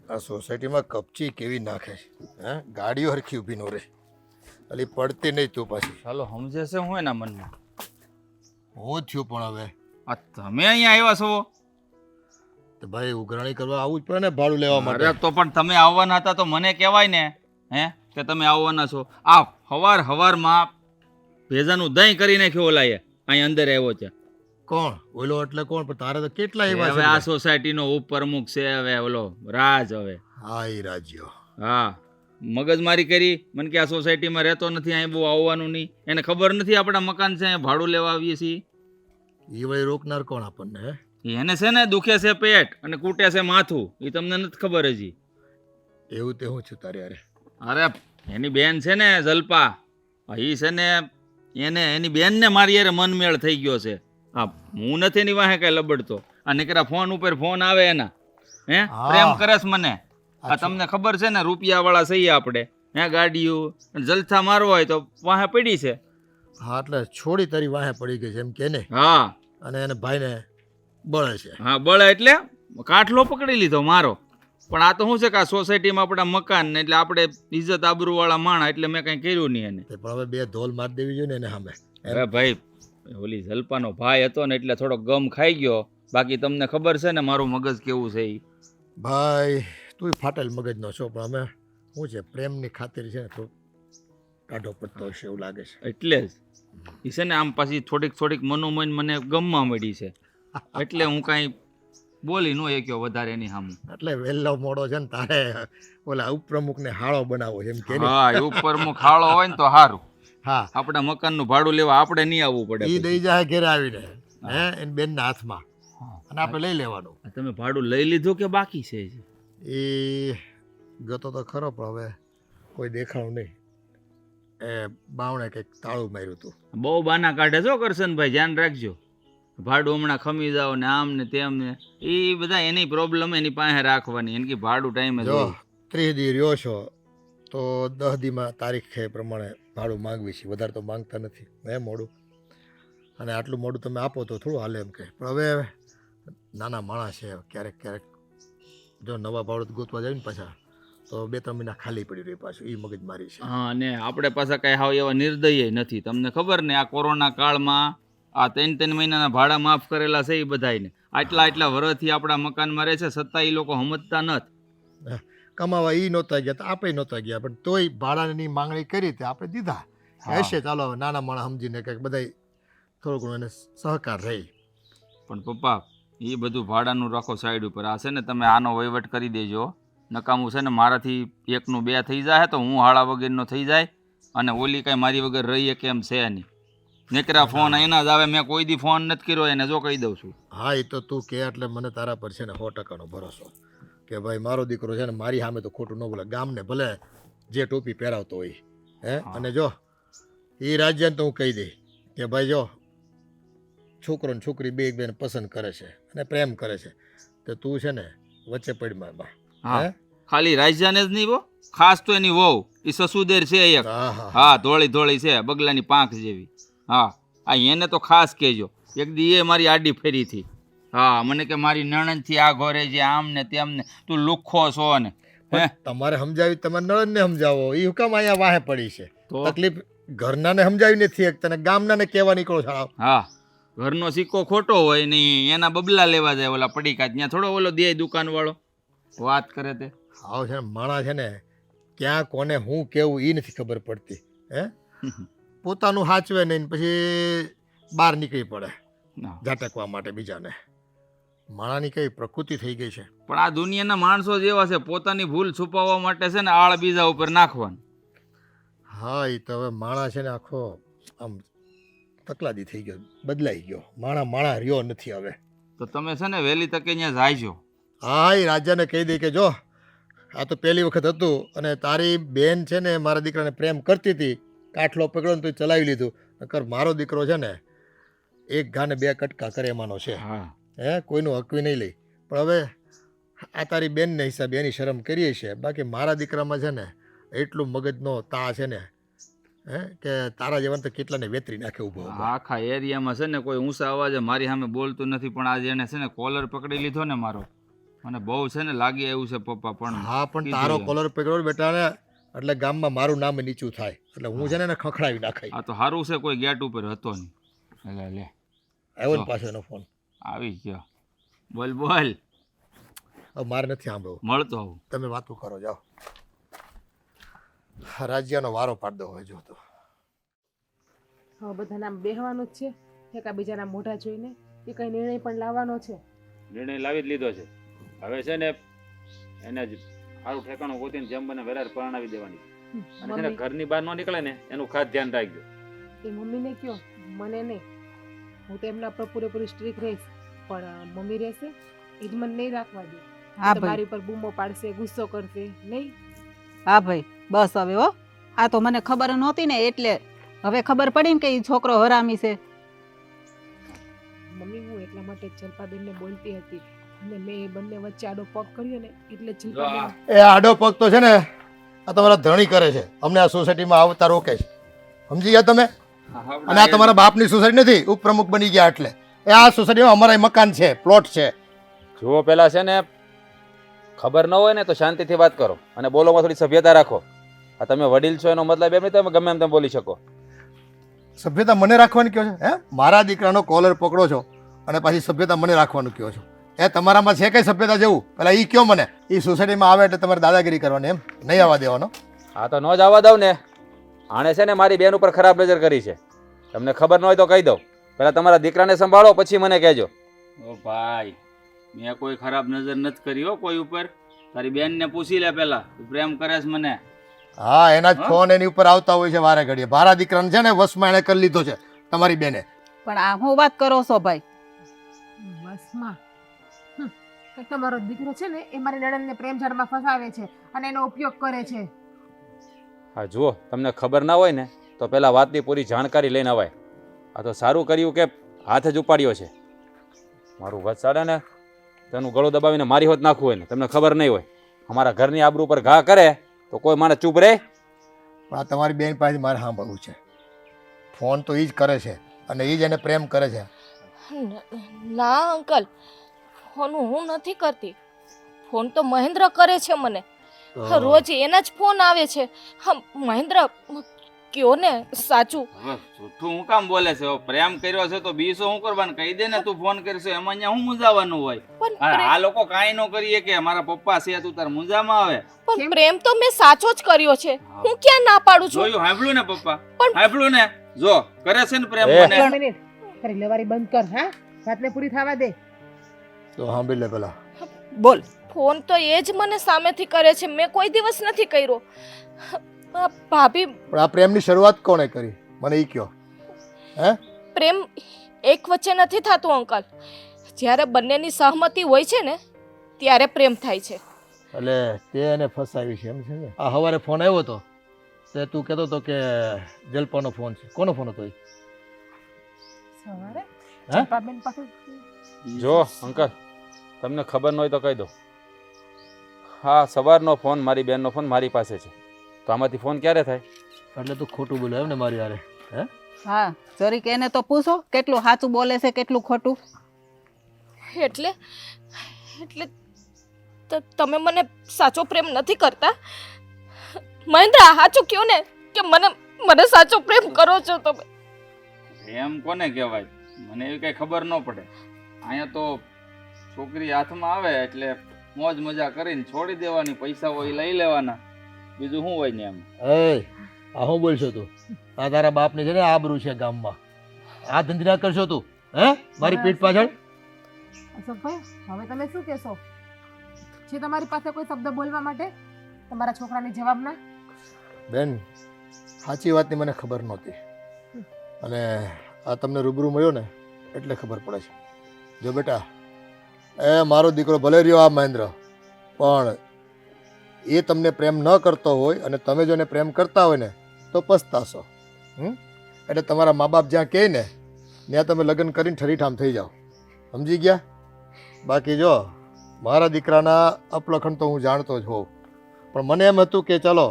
S7: આ સોસાયટીમાં કપચી કેવી નાખે છે? હે, ગાડીઓ હરખી ઊભી નો રહે, અલી પડતી નહીં તું પાછી.
S5: ચાલો, સમજે છે હું એના મનમાં.
S7: હું થયું પણ હવે
S5: આ તમે અહીંયા આવ્યા છો?
S7: તો ભાઈ ઉઘરાણી કરવા આવવું જ પડે ને ભાડું લેવા માટે.
S5: અરે તો પણ તમે આવવાના હતા તો મને કહેવાય ને, હે, કે તમે આવવાના છો. આ હવારમાં ભેજાનું દહીં કરી નાખ્યું ઓલાએ, અહીં અંદર આવ્યો છે.
S7: કોણ ઓલો? એટલે કોણ? પણ તારે તો કેટલા એવા
S5: હવે
S7: છે.
S5: આ સોસાયટીનો ઉપપ્રમુખ છે હવે ઓલો રાજ. હવે
S7: હા, એ રાજ્યો.
S5: હા, મગજમારી કરી મને કે આ સોસાયટીમાં રહેતો નથી, અહીં બહુ આવવાનું નહીં. એને ખબર નથી આપણા મકાન છે, અહીંયા ભાડું લેવા આવીએ છીએ.
S7: એ વળી રોકનાર કોણ આપણને? હે,
S5: એને છે ને દુખે છે પેટ અને કૂટે છે માથું, એ તમને નથી ખબર હજી.
S7: એવું તે હું છું તારે યારે?
S5: અરે એની બેન છે ને જલપા, એ છે ને એને એની બેનને મારી યારે મનમેળ થઈ ગયો છે. હા, હું નથી એની વાહે કઈ લબડતો. આ નીકળ્યા ફોન ઉપર ફોન આવે એના, હે,
S7: હા.
S5: પ્રેમ કરે છે મને. આ
S7: અચ્છા.
S5: તમને ખબર છે ને રૂપિયા વાળા સહી આપણે, હે, ગાડીઓ જલસા મારવો હોય તો વાહે પડી છે.
S7: હા, એટલે છોડી તારી વાહે પડી ગઈ છે એમ કે ને?
S5: હા
S7: અને એને ભાઈને બળે છે.
S5: હા, બળે એટલે કાઠલો પકડી લીધો મારો. પણ આ તો શું છે કે આ સોસાયટીમાં આપણા મકાન ને એટલે આપણે ઇજ્જત આબરૂ વાળા માણા, એટલે મેં કઈ કર્યું નહીં એને.
S7: તે પણ હવે બે ધોલ મારી દેવી જોઈએ ને એને સામે.
S5: અરે ભાઈ, ઓલી જલપાનો ભાઈ હતો ને એટલે થોડો ગમ ખાઈ ગયો. બાકી તમને ખબર છે ને મારું મગજ કેવું છે ઈ.
S7: ભાઈ તું ફાટેલ મગજનો છો, પણ અમે શું છે પ્રેમની ખાતર છે ને તો કાઢો પડતો હશે એવું લાગે છે.
S5: એટલે જ ઈ છે ને આમ પાછી થોડીક મનોમન મને ગમવા મળી છે, એટલે હું કાંઈ બોલી ન શક્યો વધારે એની સામે.
S7: એટલે વહેલો મોડો છે ને તારે ઓલા ઉપપ્રમુખને હાળો બનાવો છે એમ કે ને?
S5: હા, એ ઉપર મુખ ખાડો હોય ને તો સારું.
S7: હા,
S5: આપણા મકાનનું ભાડું લેવા આપણે નહીં આવવું પડે
S7: ઈ
S5: પછી.
S7: દઈ જાય ઘેરે આવીને, હે, એની બેનના હાથમાં,
S5: હા.
S7: અને આપણે લઈ લેવાનું.
S5: તમે ભાડું લઈ લીધું કે બાકી છે હજી?
S7: એ ગતો તો ખરો પણ હવે કોઈ દેખાણું નહીં. એ બાવણે કંઈક તાળું માર્યું હતું.
S5: બહુ બાના કાઢે છો કરશનભાઈ, ધ્યાન રાખજો. ભાડું હમણાં ખમી જાવ ને આમ ને તેમ ને, એ બધા એની પ્રોબ્લેમ એની પાસે રાખવાની. એને કે ભાડું ટાઈમે
S7: જો 30 દી રહ્યો છો તો 10 દીમાં તારીખ એ પ્રમાણે ભાડું માંગવી છે, વધારે તો માંગતા નથી મોડું, અને આટલું મોડું તમે આપો તો થોડું હાલે એમ કહે. પણ હવે નાના માણસ છે, ક્યારેક ક્યારેક જો નવા ભાડું ગોતવા જાય ને પાછા તો 2-3 મહિના ખાલી પડી રહી પાછું, એ મગજ મારી છે.
S5: હા, અને આપણે પાછા કઈ હાવ એવા નિર્દય નથી. તમને ખબર ને આ કોરોના કાળમાં આ 3 મહિનાના ભાડા માફ કરેલા છે એ બધાને. આટલા વર્ષથી આપણા મકાનમાં રહે છે, છતાં એ લોકો સમજતા નથી.
S7: કમાવા એ નહોતા ગયા તો આપણે નહોતા ગયા, પણ તોય ભાડાની માંગણી કરી તે આપણે દીધા. હશે ચાલો હવે નાના માણસ સમજીને કંઈક બધા થોડું ઘણું એને સહકાર રહી.
S5: પણ પપ્પા એ બધું ભાડાનું રાખો સાઈડ ઉપર. આ છે ને તમે આનો વહીવટ કરી દેજો. નકામું છે ને મારાથી 1નું 2 થઈ જાય તો હું હાળા વગરનો થઈ જાય, અને ઓલી કાંઈ મારી વગર રહીએ કેમ છે નહીં. નીકળ્યા ફોન એના જ આવે. મેં કોઈ દી ફોન નથી કર્યો એને, જો કહી દઉં છું.
S7: હા, એ તો તું કે એટલે મને તારા પર છે ને 100%નો ભરોસો કે ભાઈ મારો દીકરો છે ને મારી સામે તો ખોટું ન બોલે. ગામને ભલે જે ટોપી પહેરાવતો હોય અને જો એ રાજ્યને તો હું કહી દઈ કે ભાઈ જો છોકરો ને છોકરી બે એકબીજાને પસંદ કરે છે અને પ્રેમ કરે છે, તો તું છે ને વચ્ચે પડમાં બા.
S5: હા, ખાલી રાજ્યાને જ નહીં, ખાસ તો એની વહુ એ સસુદેર છે એક. હા, ધોળી છે, બગલાની પાંખ જેવી. હા, આ એને તો ખાસ કહેજો. એક દી એ મારી આડી ફેરી થી. હા, મને કે મારી નણંદથી આ ઘરે જે આમ ને તેમ ને, તું લુખ્ખો છો ને.
S7: તમારે સમજાવી, તમારે નણંદને સમજાવો, એ હુકમ અહીંયા વાહે પડી છે. તકલીફ ઘરનાને સમજાવી નથી એક, તને ગામનાને કહેવા નીકળો છો.
S5: હા, ઘરનો સિક્કો ખોટો હોય ને એના બબલા લેવા જાય ઓલા પડીકા, ત્યાં થોડો ઓલો દે દુકાન વાળો વાત કરે તે.
S7: હાવ છે ને માણસ છે ને ક્યાં કોને હું કેવું એ નથી ખબર પડતી. પોતાનું સાચવે નહીં, પછી બહાર નીકળી પડે ઝાટકવા માટે બીજાને. માણાની કઈ પ્રકૃતિ થઈ ગઈ છે.
S5: પણ આ દુનિયાના માણસો જેવા છે, પોતાની ભૂલ છુપાવવા માટે છે ને આળ બીજા ઉપર નાખવાનું.
S7: હા, એ તો હવે માણા છે ને આખો આમ તકલાદી થઈ ગયો, બદલાઈ ગયો. માણા રહ્યો નથી હવે.
S5: તો તમે છે ને વહેલી તકે અહીંયા જાયજો.
S7: હા, એ રાજાને કહી દે કે જો આ તો પહેલી વખત હતું, અને તારી બેન છે ને મારા દીકરાને પ્રેમ કરતી હતી, કાઠલો પકડ્યો ને તો ચલાવી લીધું. નકર મારો દીકરો છે ને 1 ઘાને 2 કટકા કરે એમાંનો છે. કોઈનું હકવી નહીં લઈ. પણ હવે આ તારી બેનને હિસાબે એની શરમ કરીએ છીએ. બાકી મારા દીકરામાં છે ને એટલું મગજનો તા છે ને કે તારા જેવાને તો કેટલાને વેતરી નાખે ઉભો.
S5: આખા એરિયામાં છે ને કોઈ ઊંચા અવાજે મારી સામે બોલતું નથી, પણ આજે એને છે ને કોલર પકડી લીધો ને મારો, મને બહુ છે ને લાગી આવ્યું છે પપ્પા. પણ
S7: હા, પણ તારો કોલર પકડ્યો બેટા ને એટલે ગામમાં મારું નામ નીચું થાય, એટલે હું છે ને એને ખખડાવી નાખાય.
S5: આ તો સારું છે કોઈ ગેટ ઉપર હતો નહીં. લે
S7: આવ્યો ને પાછો એનો ફોન
S5: આવી ગયો. બોલ બોલ.
S7: હવે મારે નથી સાંભળવું,
S5: મળતો આવું.
S7: તમે વાતો કરો, જાઓ. રાજ્યનો વારો પાડ દો હોય જો તો.
S1: હવે બધાને આમ બેહવાનું જ છે, એકાબીજાના મોઢા જોઈને એ કઈ નિર્ણય પણ લાવવાનો છે.
S4: નિર્ણય લાવી જ લીધો છે. હવે છે ને એને જ સારું ઠેકાણું ગોતીને જેમ બને વેરાર પરણાવી દેવાની. અને છે ને ઘરની બહાર ન નીકળે ને એનું ખાસ ધ્યાન રાખજો.
S1: એ મમ્મીને કયો, મને નહીં. હું તો એમના પર પૂરેપૂરી સ્ટ્રીક રહીશ, પણ મમ્મી રહેશે એ જ મને નહીં રાખવા દે.
S3: હા
S1: મારી
S3: ભાઈ,
S1: ઉપર બૂમો પાડશે, ગુસ્સો કરશે નહીં.
S3: હા ભાઈ, બસ હવે હો. આ તો મને ખબર નહોતી ને એટલે હવે ખબર પડી ને કે ઈ છોકરો હરામી છે.
S1: મમ્મી હું એટલા માટે જલપાબેનને બોલતી હતી, અને મેં એ બંને વચ્ચે આડો પગ કર્યો ને એટલે જલપાબેન.
S7: એ આડો પગ તો છે ને આ તમારા ધણી કરે છે, અમને આ સોસાયટીમાં આવતા રોકે છે. સમજી ગયા તમે? અને આ તમારા બાપની સોસાયટી નથી, ઉપપ્રમુખ બની ગયા એટલે. એ આ સોસાયટીમાં અમારા મકાન છે, પ્લોટ છે.
S4: જુઓ પેલા છે ને ખબર ન હોય ને તો શાંતિથી વાત કરો અને બોલોમાં થોડી સભ્યતા રાખો. આ તમે વડીલ છો એનો મતલબ એમ નહીં તમે ગમે એમ તમે બોલી શકો.
S7: સભ્યતા મને રાખવાની કહો છો? મારા દીકરાનો કોલર પકડો છો અને પાછી સભ્યતા મને રાખવાનું કહો છો? તમારામાં છે કઈ સભ્યતા જેવું? પેલા એ કયો મને. એ સોસાયટીમાં આવે એટલે તમારે દાદાગીરી કરવાની, એમ નહીં આવવા દેવાનો.
S4: હા તો ન જ આવવા દઉં ને. આણે છે ને મારી બેન ઉપર ખરાબ નજર કરી છે. તમને ખબર ન હોય તો કહી દઉં. પહેલાં તમારા દીકરાને સંભાળો પછી મને કહેજો.
S5: ઓ ભાઈ, મેં કોઈ ખરાબ નજર નથી કરી હો કોઈ ઉપર. તારી બેનને પૂછી લે પેલા, તું પ્રેમ કરે છે મને?
S7: હા, એના જ ફોન એની ઉપર આવતા હોય છે વારે ઘડીએ. મારા દીકરાને છે ને વશમાં એણે કરી લીધો છે તમારી બેને.
S3: પણ આ હું વાત કરો છો ભાઈ?
S1: બસમાં તમારો દીકરો છે ને એ મારી નણંદને પ્રેમ ઝાડમાં ફસાવે છે અને એનો ઉપયોગ કરે છે.
S4: હા જુઓ, તમને ખબર ના હોય ને તો પહેલાં વાતની પૂરી જાણકારી લઈને અવાય. આ તો સારું કર્યું કે હાથ જ ઉપાડ્યો છે. મારું વસાડે ને તેનું ગળું દબાવીને મારી હોત નાખવું હોય ને તમને ખબર નહીં હોય. અમારા ઘરની આબરૂ પર ઘા કરે તો કોઈ માણસ ચૂપ રહે?
S7: પણ આ તમારી બેન પાસેથી મારે સાંભળવું છે. ફોન તો એ જ કરે છે અને એ જ એને પ્રેમ કરે છે.
S2: ના અંકલ, ફોન હું નથી કરતી. ફોન તો મહેન્દ્ર કરે છે મને. રોજ એના જ ફોન આવે છે. મહેન્દ્ર, કયો ને સાચું.
S5: હવે જૂઠું હું કામ બોલે છે? હવે પ્રેમ કર્યો છે તો બીસો શું કરવાનું? કહી દે ને તું ફોન કરશે, એમાં અહીંયા શું મૂંઝાવાનું હોય?
S2: પણ
S5: આ લોકો કાંઈ ન કરીએ કે મારા પપ્પા છે તું તાર મૂંઝામાં આવે.
S2: પણ પ્રેમ તો મેં સાચો જ કર્યો છે. હું ક્યાં ના પાડું છું?
S5: જોયું, સાંભળ્યું ને પપ્પા?
S2: પણ-
S5: સાંભળ્યું ને? જો કરે છે ને પ્રેમ
S4: એ.
S5: મને.
S1: એક મિનિટ તારી લવારી બંધ કર. હા, વાતને પૂરી થવા દે.
S7: તો સાંભળી લે પેલા.
S3: બોલ.
S2: ફોન તો એ જ મને સામેથી કરે છે. મેં કોઈ દિવસ નથી કર્યો. આ ભાભી,
S7: પણ આ પ્રેમની શરૂઆત કોણે કરી મને એ કહો. હે?
S2: પ્રેમ એક વચ્ચે નથી થતું અંકલ. જ્યારે બંનેની સહમતિ હોય છે ને ત્યારે પ્રેમ થાય છે.
S7: એટલે તે એને ફસાવી છે એમ છે ને? આ સવારે ફોન આવ્યો હતો તે તું કહેતો હતો કે જલપાનો ફોન છે. કોનો ફોન હતો એ?
S1: સવારે
S7: હે?
S1: ચંપાબેન પાસે
S4: જો અંકલ, તમને ખબર ન હોય તો કહી દો. હા, સવારનો ફોન મારી બેનનો ફોન મારી પાસે છે. તો આમાંથી ફોન ક્યારે થાય?
S7: એટલે તું ખોટું બોલ્યો એમ ને મારી યારે? હે?
S3: હા, જરીક એને તો પૂછો કેટલું સાચું બોલે છે કેટલું ખોટું.
S2: એટલે એટલે તમે મને સાચો પ્રેમ નથી કરતા? મહેન્દ્ર, સાચું કયો ને કે મને સાચો પ્રેમ કરો છો તમે?
S5: એમ કોને કહેવાય? મને એવી કઈ ખબર ન પડે. અહીંયા તો છોકરી હાથમાં આવે એટલે મોજ મજા કરીને છોડી દેવાની, પૈસા હોય લઈ લેવાના, બીજું શું હોય ને એમ.
S7: એ આ શું બોલશો તું? આ તારા બાપની છે ને આબરૂ છે ગામમાં. આ ધંધી ના કરશો તું? હે? મારી પીઠ પાછળ?
S1: અશોકભાઈ, હવે તમે શું કહેશો? છે તમારી પાસે કોઈ શબ્દ બોલવા માટે તમારા છોકરાની જવાબના?
S7: બેન, સાચી વાતની મને ખબર નહોતી અને આ તમને રૂબરૂ મળ્યો ને એટલે ખબર પડે છે. જો બેટા, એ મારો દીકરો ભલે રહ્યો આ મહેન્દ્ર, પણ એ તમને પ્રેમ ન કરતો હોય અને તમે જો એને પ્રેમ કરતા હોય ને તો પસ્તાશો. એટલે તમારા મા બાપ જ્યાં કહે ને ત્યાં તમે લગ્ન કરીને ઠરીઠામ થઈ જાઓ. સમજી ગયા? બાકી જો મારા દીકરાના અપલખણ તો હું જાણતો જ હોઉં, પણ મને એમ હતું કે ચાલો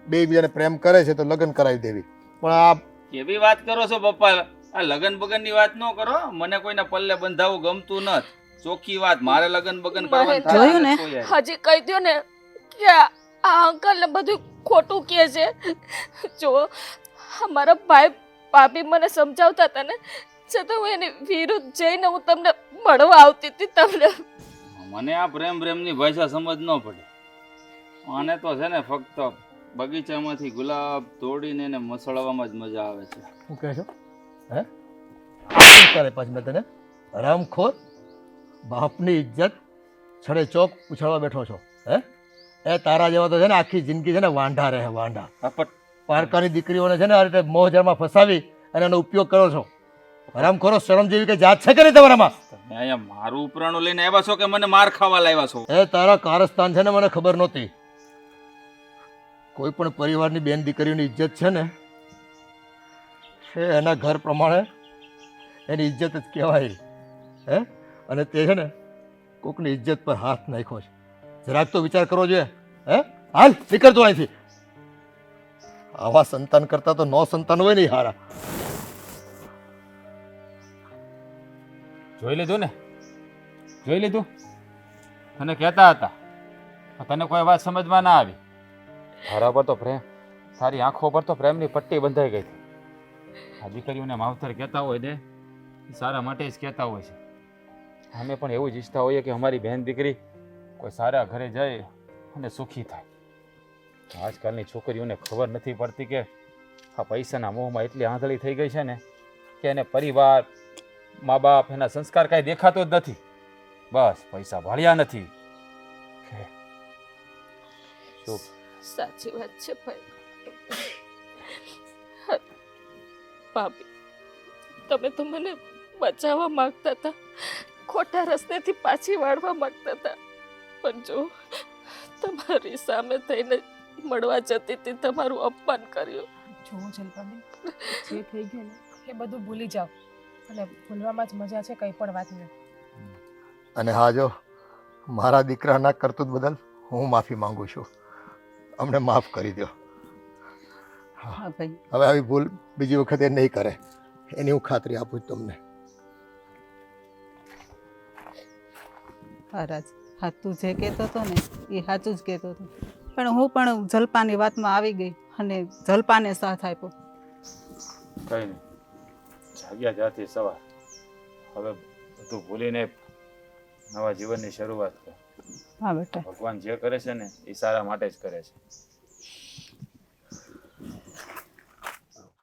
S7: બે બીજાને પ્રેમ કરે છે તો લગ્ન કરાવી દેવી. પણ આ
S5: કેવી વાત કરો છો પપ્પા? આ લગન બગન ની વાત ન કરો. મને કોઈના પલ્લે બંધાવવું ગમતું નથી. ચોખ્ખી વાત, મારે લગન બગન કરવાનું થાય
S3: જોયું ને?
S5: નથી કોઈ યાર.
S2: હજી કહી દો ને કે આ અંકલ ને બધું ખોટું કહે છે. જો મારા ભાઈ ભાભી મને સમજાવતા હતા ને છતાં હું એની વિરુદ્ધ જઈને હું તમને મળવા આવતી હતી. તમને
S5: મને આ પ્રેમની ભાષા સમજ ન પડે. આને તો છે ને ફક્ત બગીચામાંથી ગુલાબ તોડીને એને મસળવામાં જ મજા આવે છે.
S7: શું કહે છો? હે? શું કરે પાછું મેં તને? હરામખોર! બાપની ઇજ્જત છડે ચોક ઉછાળવા બેઠો છો. હે? એ તારા જેવા તો છે ને આખી જિંદગી છે ને વાંઢા રહે, વાંઢા. પારકાની દીકરીઓને છે ને આ રીતે મોહજારમાં ફસાવી અને એનો ઉપયોગ કરો છો. હરામખોરો, શરમ જેવી કઈ જાત છે કે નહીં તમારામાં?
S5: તમે અહીંયા મારું ઉપરાણું લઈને આવ્યા છો કે મને માર ખાવા લાવ્યા છો?
S7: એ તારા કારસ્તાન છે ને મને ખબર નહોતી. કોઈ પણ પરિવારની બેન દીકરીઓની ઇજ્જત છે ને એ એના ઘર પ્રમાણે એની ઇજ્જત જ કહેવાય. હે? અને તે છે ને કોકની ઇજ્જત પર હાથ નાખ્યો છે. જરાક તો વિચાર કરવો જોઈએ. હે? હાલ નીકળતો અહીંથી. આવા સંતાન કરતા તો નો સંતાન હોય નહીં હારા.
S4: જોઈ લીધું ને? જોઈ લીધું? તને કહેતા હતા, તને કોઈ વાત સમજમાં ના આવી. તારા પર તો પ્રેમ, તારી આંખો પર તો પ્રેમની પટ્ટી બંધાઈ ગઈ હતી. આ દીકરીઓને માવતર કહેતા હોય ને એ સારા માટે જ કહેતા હોય છે. અમે પણ એવું જ ઈચ્છતા હોઈએ કે અમારી બહેન દીકરી કોઈ સારા ઘરે જાય અને સુખી થાય. આજકાલની છોકરીઓને ખબર નથી પડતી કે આ પૈસાના મોહમાં એટલી આંધળી થઈ ગઈ છે ને કે એને પરિવાર, મા બાપ, એના સંસ્કાર કાંઈ દેખાતો જ નથી. બસ પૈસા ભાળ્યા નથી. શું?
S2: સાચી વાત છે ભાઈ. ભાભી, તમે તો મને બચાવવા માંગતા હતા, ખોટા રસ્તેથી પાછી વાળવા માંગતા હતા, પણ જો તમારી સામે થઈને મળવા જતી હતી તમારું અપમાન કર્યું.
S1: જો જલપાબેન, જે થઈ ગયું ને એ બધું ભૂલી જાઓ અને ભૂલવામાં જ મજા છે, કંઈ પણ વાતની.
S7: અને હા, જો મારા દીકરાના કરતૂત બદલ હું માફી માંગુ છું. અમને માફ કરી દો.
S3: હા ભાઈ.
S7: હવે આવી ભૂલ બીજી વખતે નહીં કરે એની હું ખાતરી આપું છું તમને.
S3: હા રાજ, હા તું જે કહેતો હતો ને એ સાચું જ કહેતો હતો, પણ હું પણ જલપાની વાતમાં આવી ગઈ અને જલપાને સાથ આપ્યો.
S5: કંઈ નહીં, જાગ્યા જાતી સવાર. હવે બધું ભૂલીને નવા જીવનની શરૂઆત કર.
S3: હા બેટા.
S5: ભગવાન જે કરે છે ને એ સારા માટે જ કરે છે.